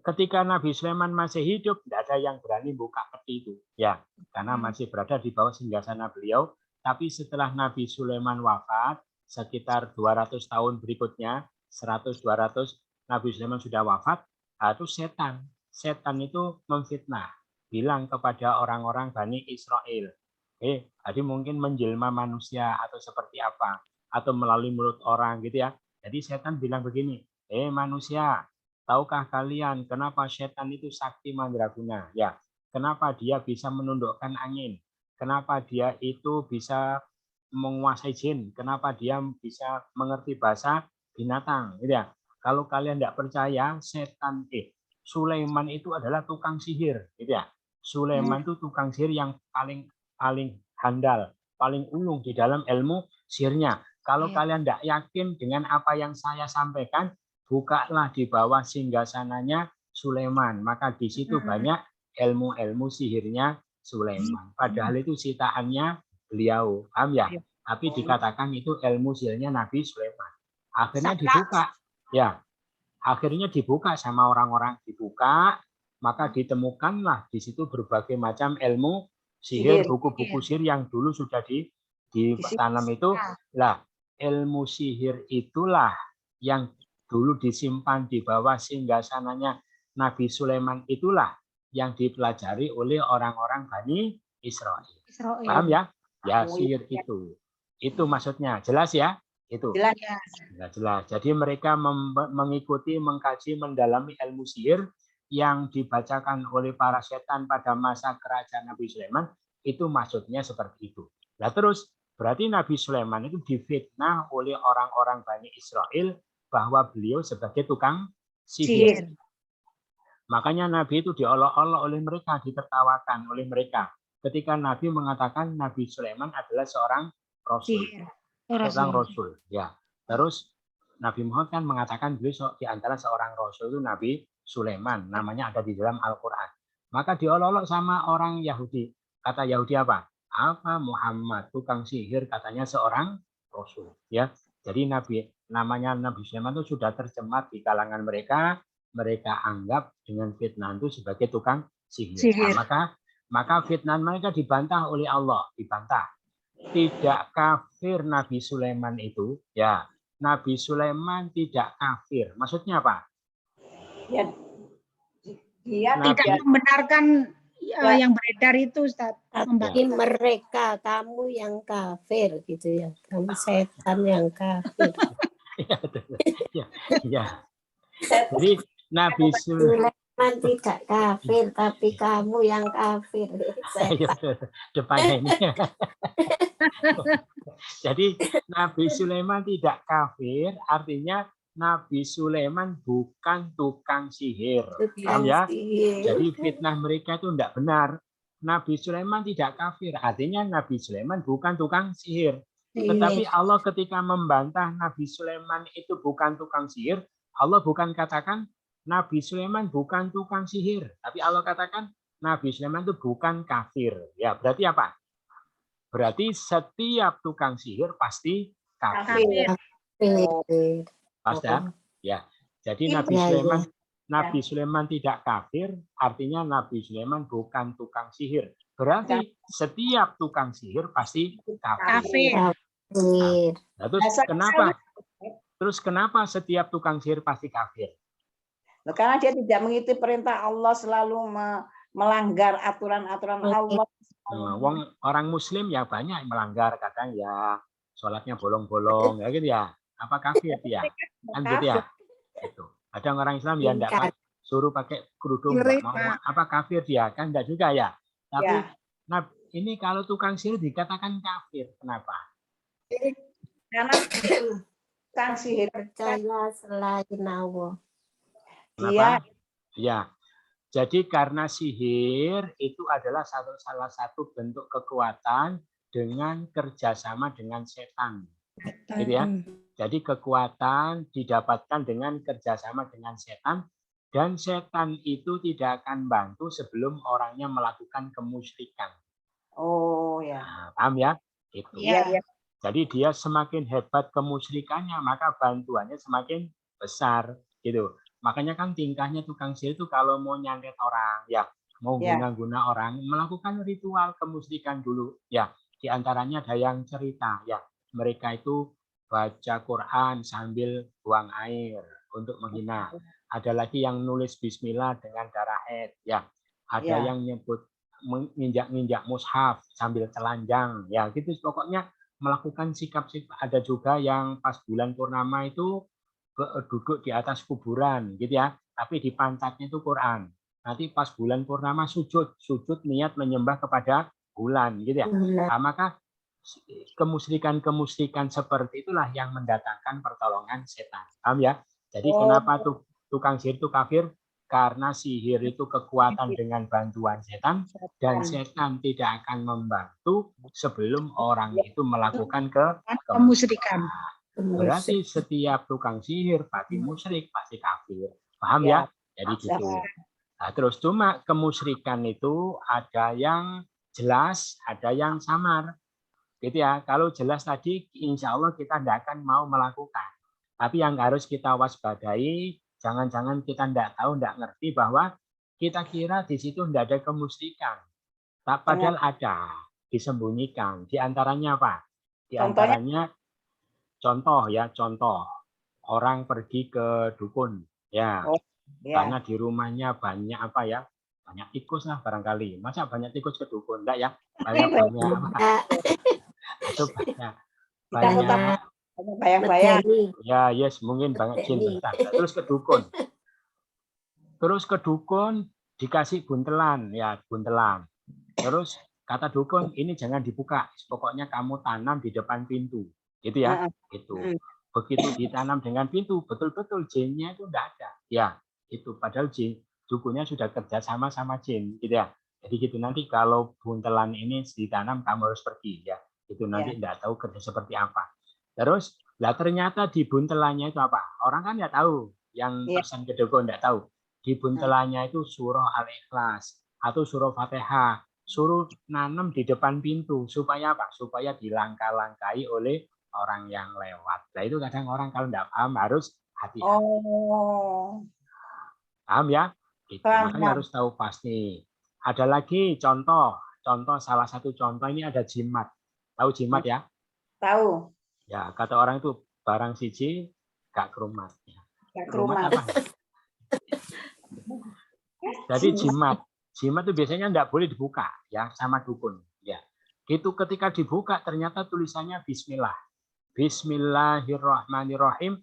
ketika Nabi Sulaiman masih hidup, tidak ada yang berani buka peti itu, ya, karena masih berada di bawah singgasana beliau. Tapi setelah Nabi Sulaiman wafat, sekitar 200 tahun berikutnya, 100-200, Nabi Sulaiman sudah wafat. Itu setan itu memfitnah, bilang kepada orang-orang Bani Israel, jadi mungkin menjelma manusia atau seperti apa, atau melalui mulut orang, gitu ya. Jadi setan bilang begini, manusia, tahukah kalian kenapa setan itu sakti mandraguna? Ya, kenapa dia bisa menundukkan angin? Kenapa dia itu bisa menguasai jin? Kenapa dia bisa mengerti bahasa binatang? Gitu ya. Kalau kalian tidak percaya, Sulaiman itu adalah tukang sihir, gitu ya. Sulaiman itu tukang sihir yang paling handal, paling ulung di dalam ilmu sihirnya. Kalau kalian tidak yakin dengan apa yang saya sampaikan, bukalah di bawah singgasananya Sulaiman, maka di situ banyak ilmu-ilmu sihirnya Sulaiman. Padahal itu citaannya beliau, paham ya? Tapi dikatakan itu ilmu sihirnya Nabi Sulaiman. Akhirnya dibuka, ya. Akhirnya dibuka sama orang-orang, maka ditemukanlah di situ berbagai macam ilmu sihir, buku-buku sihir yang dulu sudah ditanam itu. Lah, ilmu sihir itulah yang dulu disimpan di bawah singgasananya Nabi Sulaiman, itulah yang dipelajari oleh orang-orang Bani Israel. Paham ya? Ya, sihir itu maksudnya. Jelas ya? Itu. Jelas. Jadi mereka mengikuti, mengkaji, mendalami ilmu sihir yang dibacakan oleh para setan pada masa kerajaan Nabi Sulaiman, itu maksudnya seperti itu. Nah, terus berarti Nabi Sulaiman itu difitnah oleh orang-orang Bani Israel bahwa beliau sebagai tukang sihir. Makanya Nabi itu diolok-olok oleh mereka, ditertawakan oleh mereka. Ketika Nabi mengatakan Nabi Sulaiman adalah seorang rasul. Seorang rasul. Ya. Terus Nabi Muhammad kan mengatakan beliau di antara seorang rasul itu Nabi Sulaiman, namanya ada di dalam Al-Qur'an. Maka diolok-olok sama orang Yahudi. Kata Yahudi apa? Apa Muhammad tukang sihir, katanya seorang rasul, ya. Jadi namanya Nabi Sulaiman itu sudah tercemar di kalangan mereka. Mereka anggap dengan fitnah itu sebagai tukang sihir. Nah, maka fitnah mereka dibantah oleh Allah, dibantah. Tidak kafir Nabi Sulaiman itu, ya. Nabi Sulaiman tidak kafir. Maksudnya apa? Ya, dia Tidak membenarkan yang beredar itu, Ustaz. Tapi mereka, kamu yang kafir gitu ya. Kamu setan yang kafir. Ya. Jadi Nabi Sulaiman tidak kafir, tapi kamu yang kafir. Depannya ini. Jadi Nabi Sulaiman tidak kafir, artinya Nabi Sulaiman bukan tukang sihir. Paham ya? Jadi fitnah mereka itu tidak benar. Nabi Sulaiman tidak kafir, artinya Nabi Sulaiman bukan tukang sihir. Tetapi Allah ketika membantah Nabi Sulaiman itu bukan tukang sihir, Allah bukan katakan Nabi Sulaiman bukan tukang sihir, tapi Allah katakan Nabi Sulaiman itu bukan kafir. Ya, berarti apa? Berarti setiap tukang sihir pasti kafir. Pasti ya. Jadi Nabi Sulaiman tidak kafir, artinya Nabi Sulaiman bukan tukang sihir. Berarti setiap tukang sihir pasti kafir. Nah, terus kenapa setiap tukang sihir pasti kafir? Karena dia tidak mengikuti perintah Allah, selalu melanggar aturan-aturan Allah. Orang Muslim ya banyak yang melanggar, kadang ya sholatnya bolong-bolong, ya gitu ya. Apa kafir dia? Kan gitu ya. Itu. Ada orang Islam yang tidak suruh pakai kerudung, mau apa kafir dia? Kan enggak juga ya. Tapi nah, ini kalau tukang sihir dikatakan kafir, kenapa? Karena tukang sihir percaya selain Allah. Kenapa? Ya. Jadi karena sihir itu adalah salah satu bentuk kekuatan dengan kerjasama dengan setan. Gitu ya. Jadi kekuatan didapatkan dengan kerjasama dengan setan, dan setan itu tidak akan bantu sebelum orangnya melakukan kemusyrikan. Oh ya. Nah, paham ya? Itu. Ya. Jadi dia semakin hebat kemusyrikannya, maka bantuannya semakin besar. Gitu. Makanya kan tingkahnya tukang sihir itu kalau mau nyantet orang, ya mau guna-guna orang, melakukan ritual kemusyrikan dulu. Ya, di antaranya ada yang cerita, ya mereka itu baca Quran sambil buang air untuk menghina. Ada lagi yang nulis Bismillah dengan darah haid, ya. Ada yang nyebut menginjak-injak mushaf sambil telanjang, ya gitu. Pokoknya melakukan sikap-sikap. Ada juga yang pas bulan purnama itu duduk di atas kuburan, gitu ya. Tapi di pantatnya itu Quran. Nanti pas bulan purnama sujud niat menyembah kepada bulan, gitu ya. Nah, maka kemusyrikan seperti itulah yang mendatangkan pertolongan setan. Paham ya? Jadi kenapa tukang sihir itu kafir? Karena sihir itu kekuatan dengan bantuan setan, dan setan tidak akan membantu sebelum orang itu melakukan kemusyrikan. Berarti setiap tukang sihir pasti musyrik, pasti kafir. Paham ya? Jadi gitu. Nah, terus cuma kemusyrikan itu ada yang jelas, ada yang samar. Gitu ya. Kalau jelas tadi, insya Allah kita tidak akan mau melakukan. Tapi yang harus kita waspadai, jangan-jangan kita tidak tahu, tidak ngerti bahwa kita kira di situ tidak ada kemusyrikan. Padahal ada, disembunyikan. Di antaranya apa? Di antaranya contoh orang pergi ke dukun, ya. Karena di rumahnya banyak apa ya? Banyak tikus lah barangkali. Masa banyak tikus ke dukun? Enggak ya? Banyak itu banyak bayang-bayang. Ya, yes, mungkin banyak jin. Terus ke dukun dikasih buntelan, ya, buntelan. Terus kata dukun, ini jangan dibuka. Pokoknya kamu tanam di depan pintu. Gitu ya. Itu. Begitu ditanam dengan pintu, betul-betul jinnya itu enggak ada. Ya, itu padahal dukunnya sudah kerja sama jin, gitu ya. Jadi gitu, nanti kalau buntelan ini ditanam kamu harus pergi, ya. Itu nanti enggak tahu kerja seperti apa. Terus Lah ternyata di buntelannya itu apa? Orang kan nggak tahu, yang Iya. persen kedoko nggak tahu. Di buntelannya itu surah Al-Ikhlas atau surah Fatihah, suruh nanam di depan pintu supaya apa? Supaya dilangkah-langkahi oleh orang yang lewat. Nah itu kadang orang kalau nggak paham harus hati-hati. Oh, Paham ya? Gitu. Paham, Makanya paham. harus tahu pasti. Ada lagi contoh salah satu contoh ini ada jimat. Tahu jimat ya? Tahu. Ya, kata orang itu barang siji gak kerumat. Ya. Gak Kerumat kerumat. apa? Jadi jimat itu biasanya enggak boleh dibuka ya sama dukun. Ya, itu ketika dibuka ternyata tulisannya Bismillah. Bismillahirrahmanirrahim.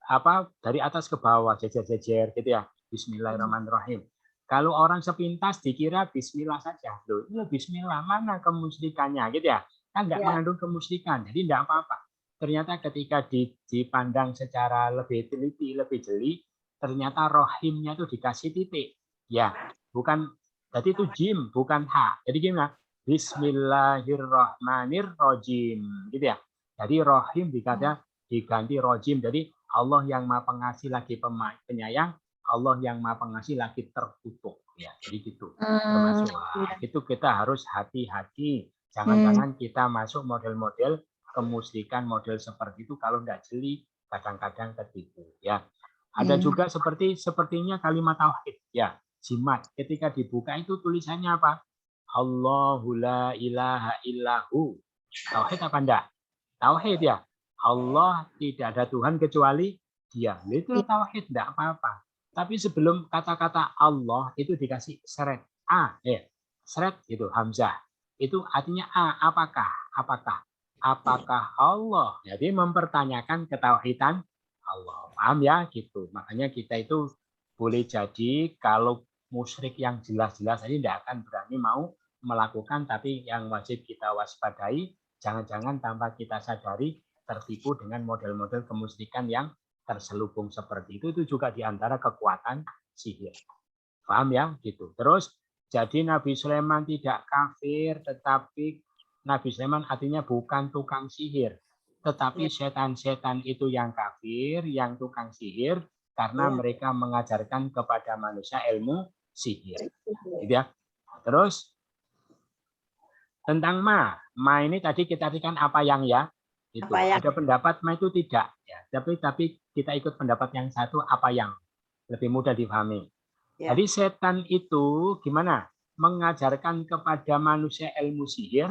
Apa dari atas ke bawah jejer-jejer gitu ya. Bismillahirrahmanirrahim. Kalau orang sepintas dikira Bismillah saja. Loh, ini Bismillah mana kemusyrikannya gitu ya? Kan nggak Ya. mengandung kemusyrikan, jadi enggak apa-apa. Ternyata ketika dipandang secara lebih teliti, lebih jeli, ternyata rohimnya itu dikasih titik. Ya, bukan, jadi itu jim, bukan H. Jadi gimana? Bismillahirrahmanirrahim. Gitu ya. Jadi rohim diganti rojim. Jadi Allah yang maha pengasih lagi penyayang, Allah yang maha pengasih lagi terkutuk. Ya, jadi gitu. Termasuk itu kita harus hati-hati. Jangan-jangan kita masuk model-model kemusyrikan model seperti itu kalau nggak jeli kadang-kadang ketipu ya. Ada juga sepertinya kalimat tauhid ya, jimat ketika dibuka itu tulisannya apa? Allahu la ilaha illahu. Tauhid apa enggak? Tauhid ya. Allah tidak ada Tuhan kecuali Dia. Itu tauhid enggak apa-apa. Tapi sebelum kata-kata Allah itu dikasih seret A, seret itu hamzah. Itu artinya A, apakah? Apakah Allah? Jadi mempertanyakan ketauhidan Allah. Paham ya? Gitu. Makanya kita itu boleh jadi kalau musyrik yang jelas-jelas tadi tidak akan berani mau melakukan, tapi yang wajib kita waspadai, jangan-jangan tanpa kita sadari tertipu dengan model-model kemusyrikan yang terselubung seperti itu juga diantara kekuatan sihir. Paham ya? Gitu. Terus jadi Nabi Sulaiman tidak kafir, tetapi Nabi Sulaiman artinya bukan tukang sihir, tetapi setan-setan itu yang kafir, yang tukang sihir, karena mereka mengajarkan kepada manusia ilmu sihir. Gitu ya. Terus tentang ma ini tadi kita artikan apa yang ya, itu ada pendapat ma itu tidak, ya. Tapi kita ikut pendapat yang satu apa yang lebih mudah dipahami. Ya. Jadi setan itu gimana? Mengajarkan kepada manusia ilmu sihir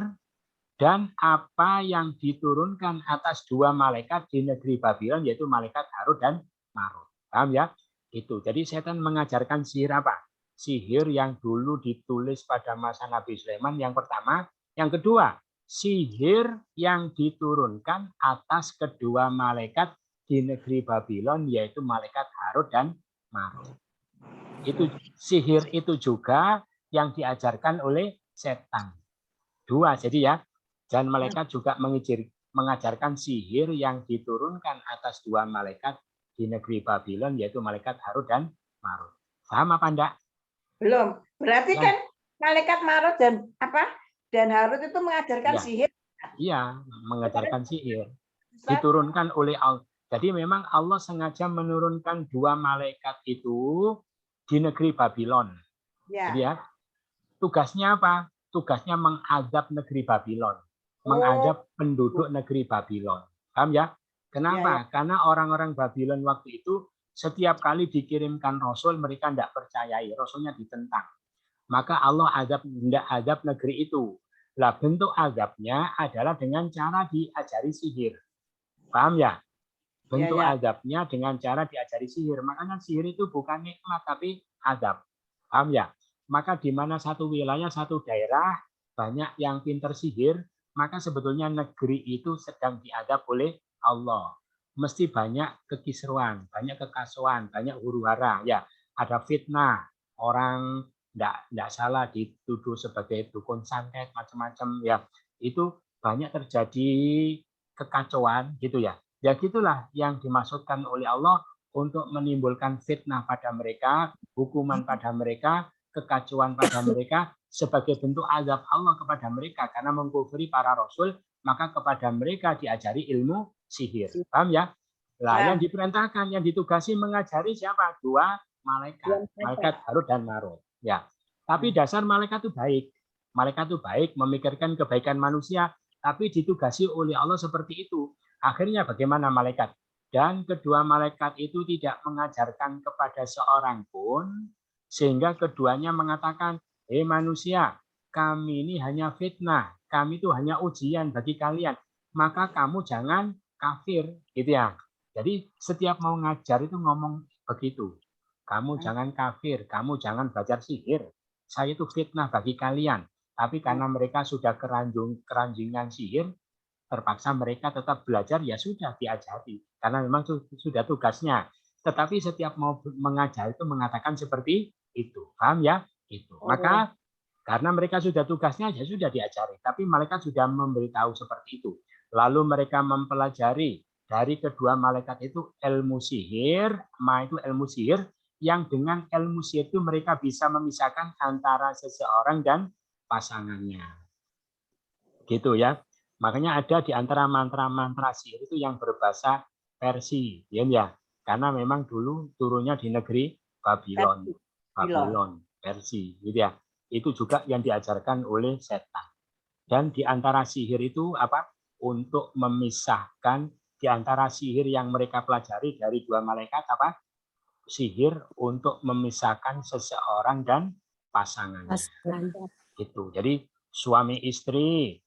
dan apa yang diturunkan atas dua malaikat di negeri Babylon, yaitu malaikat Harut dan Marut. Paham ya? Itu. Jadi setan mengajarkan sihir apa? Sihir yang dulu ditulis pada masa Nabi Sulaiman yang pertama. Yang kedua, sihir yang diturunkan atas kedua malaikat di negeri Babylon, yaitu malaikat Harut dan Marut. Itu sihir itu juga yang diajarkan oleh setan. Dua, jadi ya. Dan malaikat juga mengajarkan sihir yang diturunkan atas dua malaikat di negeri Babylon, yaitu malaikat Harut dan Marut. Paham apa enggak? Belum. Berarti kan malaikat Marut dan Harut itu mengajarkan sihir. Iya, mengajarkan sihir. Diturunkan oleh Allah. Jadi memang Allah sengaja menurunkan dua malaikat itu di negeri Babylon. Ya. Jadi ya, tugasnya apa? Tugasnya mengadab negeri Babylon. Mengadab penduduk negeri Babylon. Paham ya? Kenapa? Karena orang-orang Babylon waktu itu setiap kali dikirimkan Rasul, mereka tidak percayai. Rasulnya ditentang. Maka Allah adab negeri itu. Lah bentuk adabnya adalah dengan cara diajari sihir. Paham ya? Bentuk adabnya dengan cara diajari sihir. Makanya sihir itu bukan nikmat, tapi adab. Paham ya? Maka di mana satu wilayah, satu daerah, banyak yang pinter sihir, maka sebetulnya negeri itu sedang diadab oleh Allah. Mesti banyak kekisruan, banyak kekasuan, banyak huru-hara. Ya, ada fitnah, orang tidak salah dituduh sebagai dukun santet, macam-macam. Ya, itu banyak terjadi kekacauan, gitu ya. Ya gitulah yang dimaksudkan oleh Allah untuk menimbulkan fitnah pada mereka, hukuman pada mereka, kekacauan pada mereka sebagai bentuk azab Allah kepada mereka karena mengkufuri para rasul, maka kepada mereka diajari ilmu sihir. Paham ya? Lah, yang diperintahkan, yang ditugasi mengajari siapa? Dua malaikat, malaikat Harut dan Marut. Ya. Tapi dasar malaikat itu baik. Malaikat itu baik, memikirkan kebaikan manusia, tapi ditugasi oleh Allah seperti itu. Akhirnya bagaimana malaikat? Dan kedua malaikat itu tidak mengajarkan kepada seorang pun, sehingga keduanya mengatakan, hei manusia, kami ini hanya fitnah, kami itu hanya ujian bagi kalian, maka kamu jangan kafir, gitu ya. Jadi setiap mau ngajar itu ngomong begitu. Kamu jangan kafir, kamu jangan belajar sihir. Saya itu fitnah bagi kalian. Tapi karena mereka sudah keranjingan sihir, terpaksa mereka tetap belajar, ya sudah diajari. Karena memang sudah tugasnya. Tetapi setiap mau mengajar itu mengatakan seperti itu. Paham ya? Itu. Maka karena mereka sudah tugasnya, ya sudah diajari. Tapi mereka sudah memberitahu seperti itu. Lalu mereka mempelajari dari kedua malaikat itu ilmu sihir. Itu ilmu sihir yang dengan ilmu sihir itu mereka bisa memisahkan antara seseorang dan pasangannya. Gitu ya. Makanya ada di antara mantra-mantra sihir itu yang berbahasa Persia, ya. Karena memang dulu turunnya di negeri Babylon, Persia, gitu ya. Itu juga yang diajarkan oleh setan. Dan di antara sihir itu apa? Untuk memisahkan di antara sihir yang mereka pelajari dari dua malaikat apa? Sihir untuk memisahkan seseorang dan pasangannya. Gitu. Jadi suami istri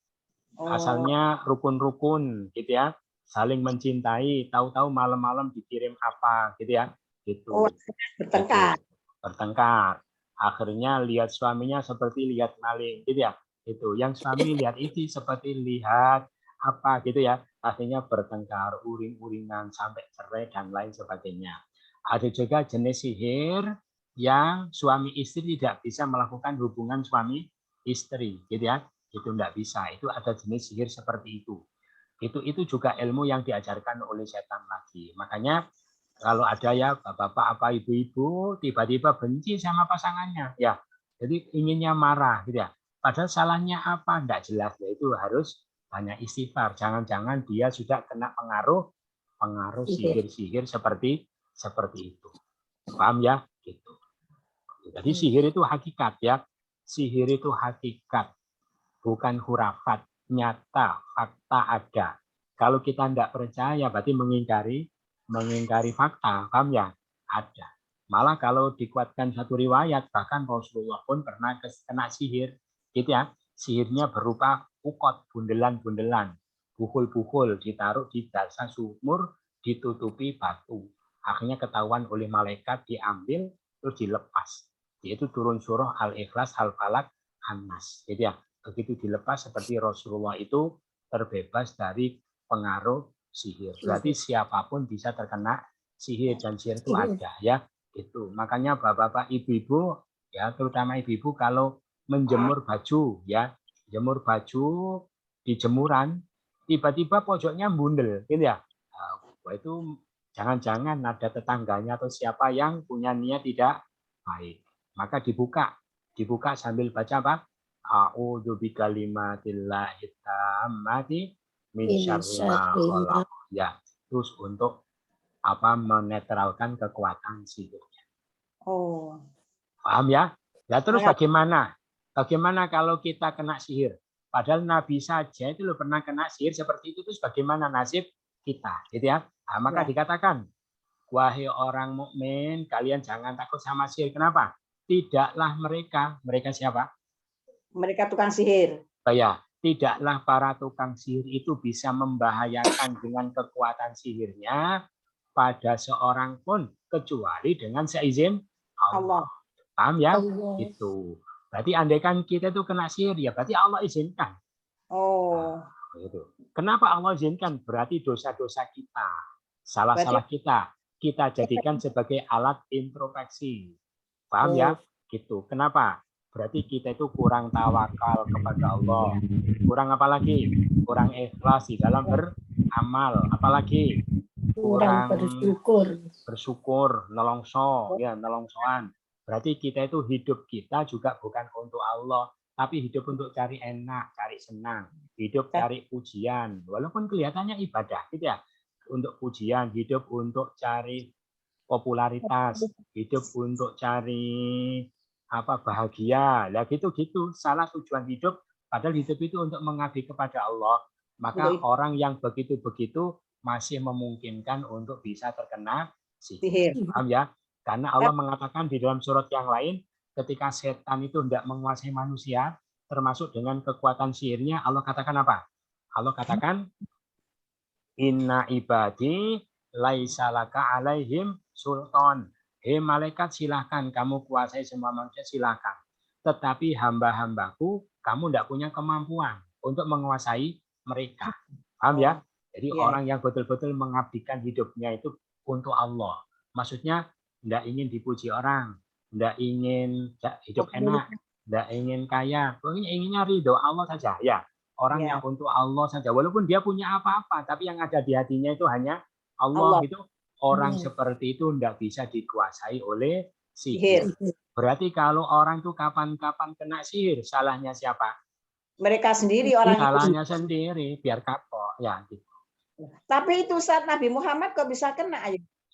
asalnya rukun-rukun gitu ya, saling mencintai, tahu-tahu malam-malam dikirim apa gitu ya, gitu. Bertengkar. Bertengkar. Akhirnya lihat suaminya seperti lihat maling gitu ya. Itu yang suami lihat istri seperti lihat apa gitu ya. Akhirnya bertengkar, uring-uringan sampai cerai dan lain sebagainya. Ada juga jenis sihir yang suami istri tidak bisa melakukan hubungan suami istri gitu ya. Itu enggak bisa. Itu ada jenis sihir seperti itu. Itu juga ilmu yang diajarkan oleh setan lagi. Makanya kalau ada ya bapak-bapak apa ibu-ibu tiba-tiba benci sama pasangannya, ya. Jadi inginnya marah gitu ya. Padahal salahnya apa? Enggak jelas. Ya, itu harus banyak istighfar. Jangan-jangan dia sudah kena pengaruh sihir-sihir seperti itu. Paham ya? Gitu. Jadi sihir itu hakikat ya. Sihir itu hakikat. Bukan hurafat, nyata, fakta ada. Kalau kita tidak percaya, berarti mengingkari fakta, paham ya? Ada. Malah kalau dikuatkan satu riwayat, bahkan Rasulullah pun pernah kena sihir, gitu ya. Sihirnya berupa ukot, bundelan-bundelan, buhul-buhul ditaruh di dasar sumur, ditutupi batu. Akhirnya ketahuan oleh malaikat, diambil, terus dilepas. Yaitu turun surah Al-Ikhlas, Al-Falaq, An-Nas. Jadi ya, begitu dilepas seperti Rasulullah itu terbebas dari pengaruh sihir. Berarti siapapun bisa terkena sihir dan sihir itu ada ya. Itu. Makanya bapak-bapak, ibu-ibu ya, terutama ibu-ibu kalau menjemur baju ya, jemur baju di jemuran, tiba-tiba pojoknya bundel, gitu ya. Nah, itu jangan-jangan ada tetangganya atau siapa yang punya niat tidak baik. Maka dibuka sambil baca apa? A'udzu bikalimatillahi tammati min syarri ma khalaq. Ya, terus untuk apa? Menetralkan kekuatan sihirnya. Oh. Paham ya? Ya terus bagaimana? Bagaimana kalau kita kena sihir? Padahal Nabi saja itu pernah kena sihir seperti itu, terus bagaimana nasib kita, gitu ya? Nah, maka dikatakan, wahai orang mukmin, kalian jangan takut sama sihir. Kenapa? Tidaklah mereka siapa? Mereka tukang sihir. Ya, tidaklah para tukang sihir itu bisa membahayakan dengan kekuatan sihirnya pada seorang pun kecuali dengan seizin Allah. Paham ya? Itu. Berarti andaikan kita itu kena sihir ya berarti Allah izinkan. Oh. Nah, itu. Kenapa Allah izinkan? Berarti dosa-dosa kita, salah-salah kita jadikan sebagai alat introspeksi. Paham ya? Gitu. Kenapa? Berarti kita itu kurang tawakal kepada Allah. Kurang apa lagi? Kurang ikhlas di dalam beramal. Apalagi? Kurang bersyukur, nelongso, ya, nelongsoan. Berarti kita itu hidup kita juga bukan untuk Allah, tapi hidup untuk cari enak, cari senang. hidup cari pujian, walaupun kelihatannya ibadah, gitu ya. Untuk pujian, hidup untuk cari popularitas, hidup untuk cari bahagia, lah gitu-gitu. Salah tujuan hidup, padahal hidup itu untuk mengabdi kepada Allah. Maka orang yang begitu-begitu masih memungkinkan untuk bisa terkena sihir. Paham ya? Karena Allah mengatakan di dalam surat yang lain, ketika setan itu tidak menguasai manusia, termasuk dengan kekuatan sihirnya, Allah katakan apa? Allah katakan, inna ibadi laisa laka alaihim sultan. Hei malaikat, silahkan kamu kuasai semua manusia, silahkan. Tetapi hamba-hambaku, kamu tidak punya kemampuan untuk menguasai mereka. Paham ya? Jadi orang yang betul-betul mengabdikan hidupnya itu untuk Allah. Maksudnya tidak ingin dipuji orang, tidak ingin hidup enak, tidak ingin kaya, pokoknya inginnya ridho Allah saja. Ya, orang yang untuk Allah saja, walaupun dia punya apa-apa, tapi yang ada di hatinya itu hanya Allah. Itu orang seperti itu tidak bisa dikuasai oleh sihir. Berarti kalau orang itu kapan-kapan kena sihir, salahnya siapa? Mereka sendiri orang itu. Salahnya sendiri, biar kapok. Ya, gitu. Tapi itu saat Nabi Muhammad kok bisa kena?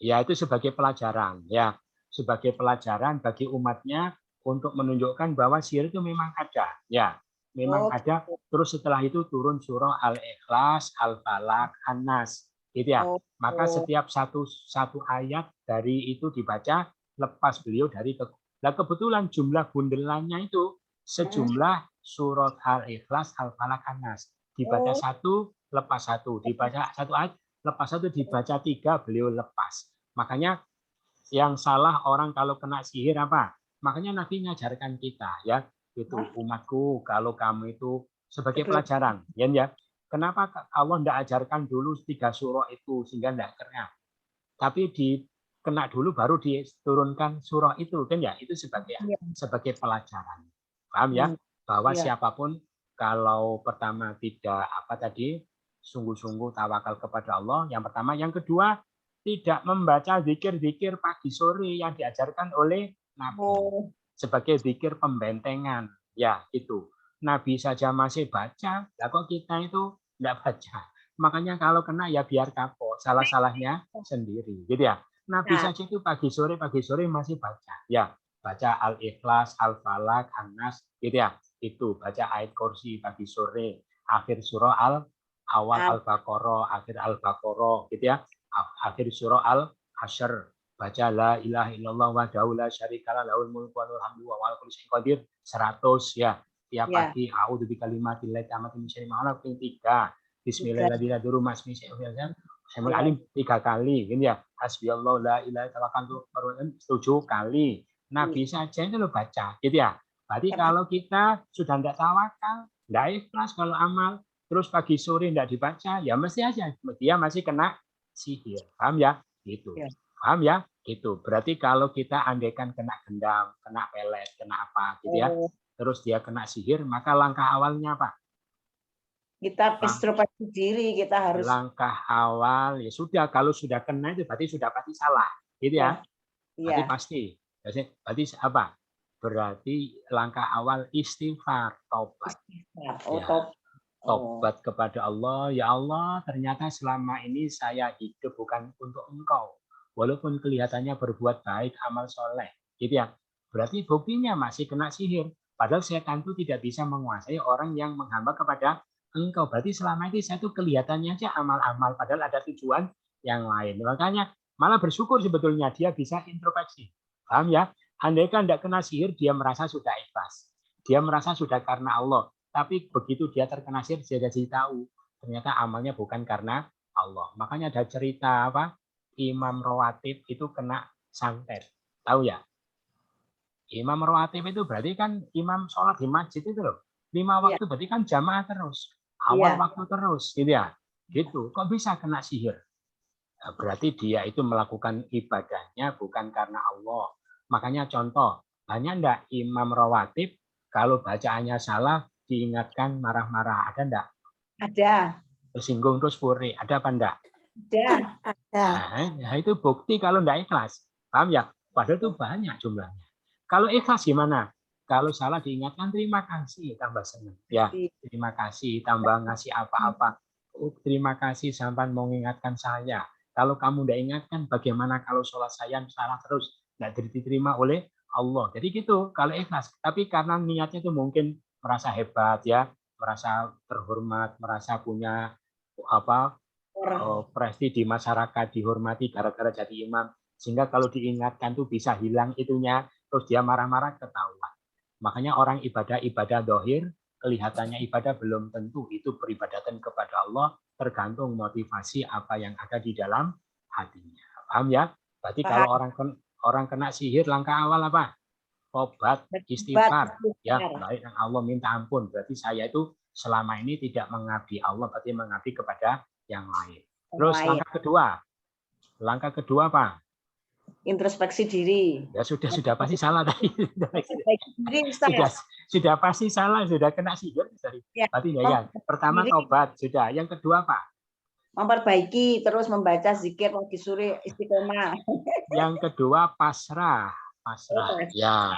Ya, itu sebagai pelajaran. Ya, sebagai pelajaran bagi umatnya untuk menunjukkan bahwa sihir itu memang ada. Ya, memang ada. Terus setelah itu turun surah Al-Ikhlas, Al-Falaq, An-Nas. Gitu ya. Maka setiap satu ayat dari itu dibaca lepas beliau dari nah, kebetulan jumlah bundelannya itu sejumlah surat Al-Ikhlas, Al-Falaq, An-Nas. Dibaca satu, lepas satu. Dibaca satu ayat, lepas satu, dibaca tiga, beliau lepas. Makanya yang salah orang kalau kena sihir apa? Makanya Nabi mengajarkan kita, ya, itu umatku, kalau kamu itu sebagai pelajaran, ya. Kenapa Allah tidak ajarkan dulu 3 surah itu sehingga tidak kena? Tapi kena dulu baru diturunkan surah itu, kan ya? Itu sebagai pelajaran. Paham ya? Bahwa siapapun kalau pertama tidak sungguh-sungguh tawakal kepada Allah, yang pertama, yang kedua tidak membaca zikir-zikir pagi sore yang diajarkan oleh Nabi sebagai zikir pembentengan, ya itu. Nabi saja masih baca, lah kok kita itu tidak baca. Makanya kalau kena ya biar kapok, salah-salahnya sendiri, gitu ya. Nabi saja itu pagi sore masih baca, ya, baca Al-Ikhlas, Al-Falaq, An-Nas, gitu ya. Itu baca ayat kursi pagi sore, akhir surah awal Al-Baqarah, akhir Al-Baqarah, gitu ya. Akhir surah Al-Hasyr, baca la ilaha illallah wahdahu la syarikalah lahul mulku wa lahul hamdu wa huwa ala kulli syai'in qadir 100 ya. Tiap pagi a'udzu bikalimatillahi tammati min syarri ma khalaq 3. Bismillahirrahmanirrahim masmi syai'un alim 3 kali, gitu ya. Hasbiyallahu la ilaha illallah 7 kali. Nabi saja itu lo baca, gitu ya. Berarti kalau kita sudah tidak tawakal, tidak ikhlas kalau amal, terus pagi sore tidak dibaca, ya mesti aja dia masih kena sihir. Paham ya? Gitu. Paham ya? Gitu. Berarti kalau kita andaikan kena gendam, kena pelet, kena apa gitu ya. Terus dia kena sihir, maka langkah awalnya apa? Kita introspeksi diri, kita harus langkah awal ya sudah, kalau sudah kena itu berarti sudah pasti salah. Gitu ya. Berarti pasti. Berarti apa? Berarti langkah awal istighfar, taubat. Taubat kepada Allah, ya Allah, ternyata selama ini saya hidup bukan untuk Engkau. Walaupun kelihatannya berbuat baik, amal soleh, gitu ya. Berarti buktinya masih kena sihir. Padahal setan itu tidak bisa menguasai orang yang menghamba kepada Engkau. Berarti selama ini saya tuh kelihatannya aja amal-amal, padahal ada tujuan yang lain. Makanya malah bersyukur sebetulnya dia bisa introspeksi. Paham ya? Andaikan tidak kena sihir, dia merasa sudah ikhlas. Dia merasa sudah karena Allah. Tapi begitu dia terkena sihir, dia jadi tahu ternyata amalnya bukan karena Allah. Makanya ada cerita apa? Imam rawatib itu kena santet. Tahu ya? Imam rawatib itu berarti kan imam sholat di masjid itu loh. 5 waktu berarti kan jamaah terus. Awal waktu terus, gitu ya. Gitu. Kok bisa kena sihir? Nah, berarti dia itu melakukan ibadahnya bukan karena Allah. Makanya contoh, banyak enggak imam rawatib kalau bacaannya salah diingatkan marah-marah, ada enggak? Ada. Tersinggung terus puri, ada apa enggak? Ada. Nah, itu bukti kalau enggak ikhlas. Paham ya? Padahal itu banyak jumlahnya. Kalau ikhlas gimana? Kalau salah diingatkan, terima kasih, tambah senang. Ya, terima kasih, tambah ngasih apa-apa. Oh, terima kasih sampai mau mengingatkan saya. Kalau kamu tidak ingatkan, bagaimana kalau sholat saya salah terus? Tidak diterima oleh Allah. Jadi gitu, kalau ikhlas. Tapi karena niatnya itu mungkin merasa hebat, ya, merasa terhormat, merasa punya apa prestasi di masyarakat, dihormati gara-gara jadi imam. Sehingga kalau diingatkan tuh bisa hilang itunya, terus dia marah-marah, ketahuan. Makanya orang ibadah dohir, kelihatannya ibadah belum tentu itu peribadatan kepada Allah, tergantung motivasi apa yang ada di dalam hatinya. Paham ya? Berarti kalau orang kena sihir, langkah awal apa? Tobat, istighfar. Ya, baik yang Allah minta ampun. Berarti saya itu selama ini tidak mengabdi Allah, berarti mengabdi kepada yang lain. Terus langkah kedua apa? Introspeksi diri. Ya sudah pasti salah tadi. Sudah pasti salah, sudah kena sihir. Berarti ya. Pertama tobat, sudah. Yang kedua apa? Memperbaiki, terus membaca zikir pagi sore istiqomah. Yang kedua pasrah. Ya.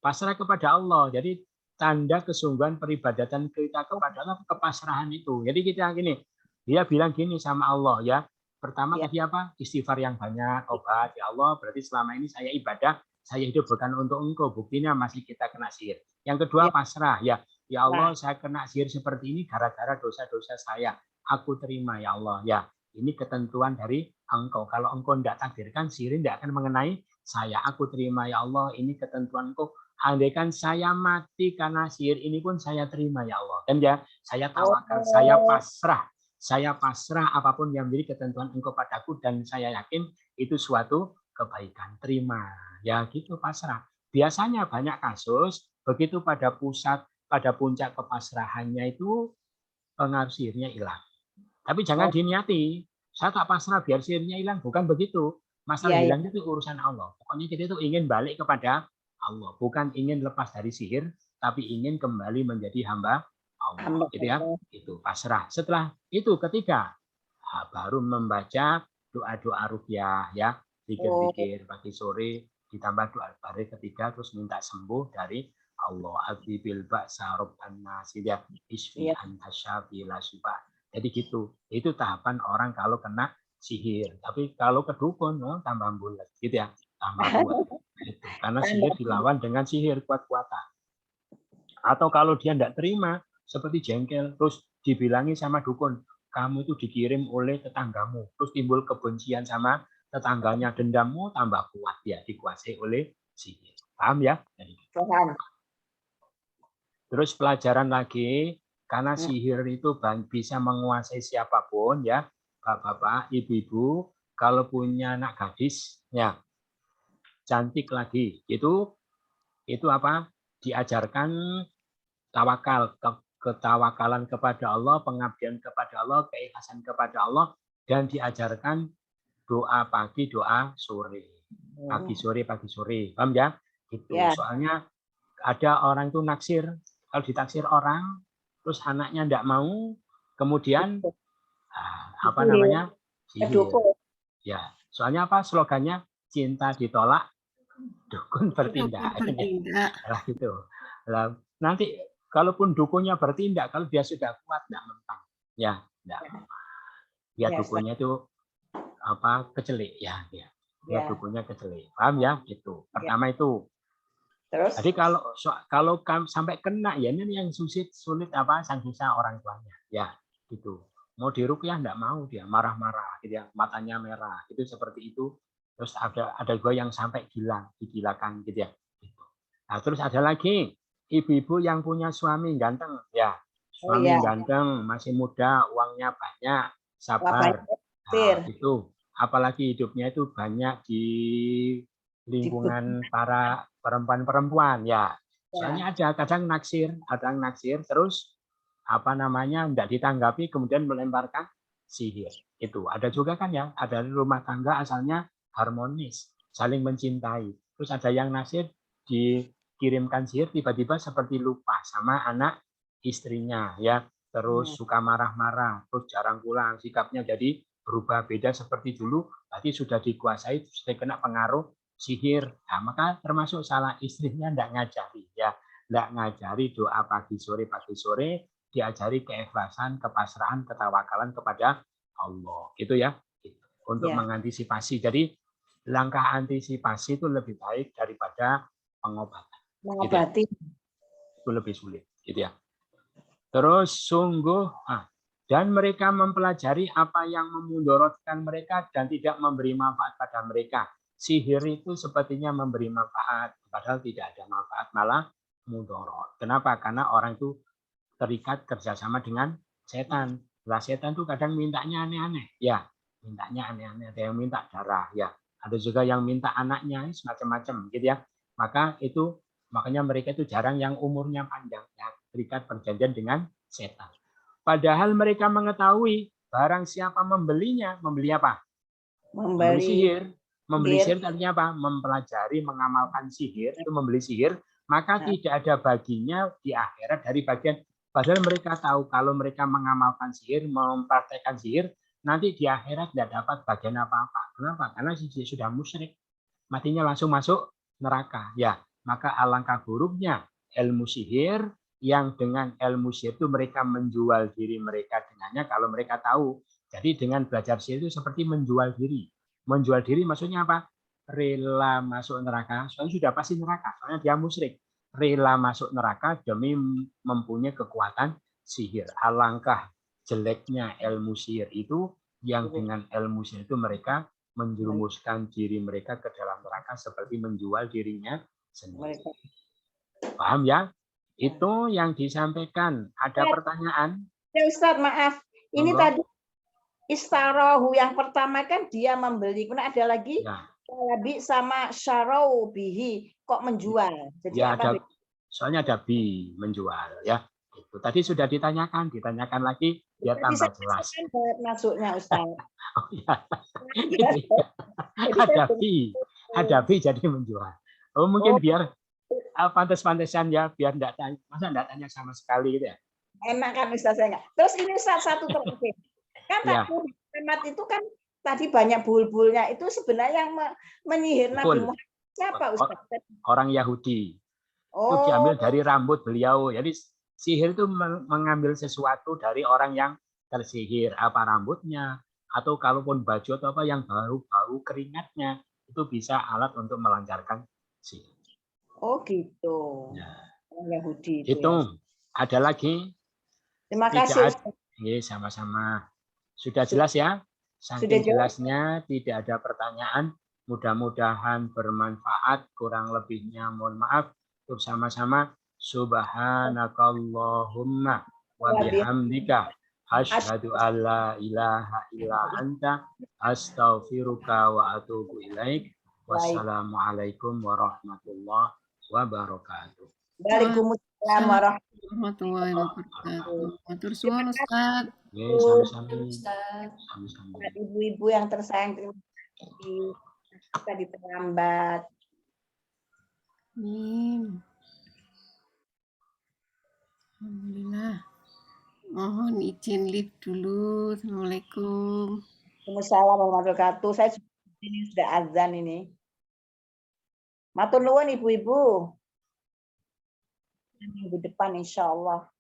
Pasrah kepada Allah. Jadi tanda kesungguhan peribadatan kita kepada Allah, kepasrahan itu. Jadi kita gini, dia bilang gini sama Allah, ya. Pertama tadi apa? Istighfar yang banyak, tobat, ya Allah, berarti selama ini saya ibadah, saya hidup bukan untuk Engkau, buktinya masih kita kena sihir. Yang kedua pasrah, ya Allah, saya kena sihir seperti ini gara-gara dosa-dosa saya. Aku terima, ya Allah, ya. Ini ketentuan dari Engkau. Kalau Engkau tidak takdirkan, sihir tidak akan mengenai saya. Aku terima, ya Allah, ini ketentuan Engkau. Andaikan saya mati karena sihir ini pun saya terima, ya Allah. Dan ya, saya tawakal, saya pasrah. Saya pasrah apapun yang menjadi ketentuan Engkau padaku, dan saya yakin itu suatu kebaikan. Terima. Ya gitu, pasrah. Biasanya banyak kasus begitu pada puncak kepasrahannya itu pengaruh sihirnya hilang. Tapi jangan diniati, saya tak pasrah biar sihirnya hilang, bukan begitu. Masalah hilang itu urusan Allah. Pokoknya kita itu ingin balik kepada Allah, bukan ingin lepas dari sihir, tapi ingin kembali menjadi hamba Allah, gitu ya. Itu pasrah. Setelah itu ketiga, baru membaca doa-doa ruqyah, ya, zikir-zikir pagi sore, ditambah doa hari ketiga, terus minta sembuh dari Allah. Abibil ba'sa rabban nas, ya, isfi anta syafi la syufa. Jadi gitu. Itu tahapan orang kalau kena sihir. Tapi kalau ke dukun, tambah bulat, gitu ya, tambah kuat. Gitu. Karena sihir dilawan dengan sihir kuat-kuatan. Atau kalau dia tidak terima, seperti jengkel, terus dibilangi sama dukun, kamu itu dikirim oleh tetanggamu, terus timbul kebencian sama tetangganya, dendammu tambah kuat, ya, dikuasai oleh sihir. Paham ya? Paham. Terus pelajaran lagi, karena sihir itu bisa menguasai siapapun, ya, bapak-bapak, ibu-ibu, kalau punya anak gadis, ya, cantik lagi, itu apa? Diajarkan tawakal, ketawakalan kepada Allah, pengabdian kepada Allah, keikhlasan kepada Allah, dan diajarkan doa pagi, doa sore. Pagi sore, paham ya? Gitu. Soalnya ada orang itu naksir, kalau ditaksir orang, terus anaknya tidak mau, kemudian apa namanya? Sihir. Ya, soalnya apa? Slogannya cinta ditolak, dukun bertindak. Lah gitu. Lah, nanti kalaupun dukunnya bertindak, kalau dia sudah kuat, tidak mentang. Ya, tidak. Ya, dukunnya itu apa? Kecelik, ya. Ya, dukunnya kecelik. Paham ya? Itu. Pertama itu. Terus? Jadi kalau sampai kena, ya ini yang sulit apa? Sang sisa orang tuanya. Ya, gitu. Mau diruqyah tidak mau, dia marah-marah, gitu ya, matanya merah. Itu seperti itu. Terus ada juga yang sampai digilakan, gitu ya. Gitu. Nah, terus ada lagi ibu-ibu yang punya suami ganteng, ya, suami ganteng, masih muda, uangnya banyak, sabar. Nah, itu apalagi hidupnya itu banyak di lingkungan para perempuan-perempuan, ya. Soalnya ada kadang naksir, terus apa namanya tidak ditanggapi, kemudian melemparkan sihir. Itu ada juga kan, ya, ada rumah tangga asalnya harmonis, saling mencintai. Terus ada yang naksir dikirimkan sihir, tiba-tiba seperti lupa sama anak istrinya, ya, terus suka marah-marah, terus jarang pulang, sikapnya jadi berubah beda seperti dulu, berarti sudah dikuasai, sudah kena pengaruh sihir. Nah, maka termasuk salah istrinya enggak ngajari ya, enggak ngajari doa pagi sore, diajari keikhlasan, kepasrahan, ketawakalan kepada Allah. Gitu ya. Untuk Ya. mengantisipasi. Jadi langkah antisipasi itu lebih baik daripada pengobatan. Mengobati. Itu lebih sulit, gitu ya. Terus sungguh dan mereka mempelajari apa yang memudorotkan mereka dan tidak memberi manfaat pada mereka. Sihir itu sepertinya memberi manfaat, padahal tidak ada manfaat, malah mudorot. Kenapa? Karena orang itu terikat kerjasama dengan setan. Lah setan itu kadang mintanya aneh-aneh, ya, mintanya aneh-aneh. Ada yang minta darah, ya, ada juga yang minta anaknya, semacam-macam, gitu ya. Makanya mereka itu jarang yang umurnya panjang, ya, terikat perjanjian dengan setan. Padahal mereka mengetahui barang siapa membelinya, membeli apa? Membeli sihir. Membeli sihir artinya apa? Mempelajari, mengamalkan sihir, itu membeli sihir, maka tidak ada baginya di akhirat dari bagian. Padahal mereka tahu kalau mereka mengamalkan sihir, mempraktekkan sihir, nanti di akhirat tidak dapat bagian apa-apa. Kenapa? Karena sihir sudah musyrik. Matinya langsung masuk neraka. Ya, maka alangkah buruknya ilmu sihir yang dengan ilmu sihir itu mereka menjual diri mereka dengannya kalau mereka tahu. Jadi dengan belajar sihir itu seperti menjual diri. Menjual diri maksudnya apa? Rela masuk neraka, soalnya sudah pasti neraka, soalnya dia musyrik. Rela masuk neraka demi mempunyai kekuatan sihir. Alangkah jeleknya ilmu sihir itu yang dengan ilmu sihir itu mereka menjerumuskan diri mereka ke dalam neraka seperti menjual dirinya sendiri. Paham ya? Itu yang disampaikan. Ada pertanyaan? Ya Ustaz, maaf. Ini tadi istarohu yang pertama kan dia membeli. Kemudian ada lagi lebih sama syarau bihi kok menjual. Jadi ya, apa? Soalnya ada bi menjual ya. Itu tadi sudah ditanyakan lagi biar tambah jelas. Masuknya Ustaz. Oh ya. Ada bi jadi menjual. Oh mungkin biar pantas-pantasan ya, biar enggak tanya, masa enggak tanya sama sekali gitu ya. Enak kan Ustaz saya enggak. Terus ini satu terakhir. Kan tadi Muhammad itu kan tadi banyak bul-bulnya itu sebenarnya yang menyihir Nabi Muhammad siapa Ustaz? Orang Yahudi. Itu diambil dari rambut beliau. Jadi sihir itu mengambil sesuatu dari orang yang tersihir, apa rambutnya atau kalaupun baju atau apa yang bau keringatnya, itu bisa alat untuk melancarkan sihir. Oh gitu. Ya. Orang Yahudi itu. Ya. Ada lagi? Terima kasih. Sama-sama. Sudah jelas ya? Saking jelasnya tidak ada pertanyaan. Mudah-mudahan bermanfaat. Kurang lebihnya mohon maaf. Bersama-sama. Subhanakallahumma wa bihamdika asyhadu alla ilaha illa anta astaghfiruka wa atubu ilaik. Wassalamualaikum warahmatullahi wabarakatuh. Waalaikumsalam warahmatullahi wabarakatuh. Matur suwun Ustaz. Sama-sama. Ibu-ibu yang tersayang, terima kasih tadi terlambat. Amin. Alhamdulillah. Mohon izin live dulu. Assalamualaikum. Waalaikumsalam warahmatullahi wabarakatuh. Saya ini sudah azan ini. Matur nuwun ibu-ibu. Minggu depan insya Allah.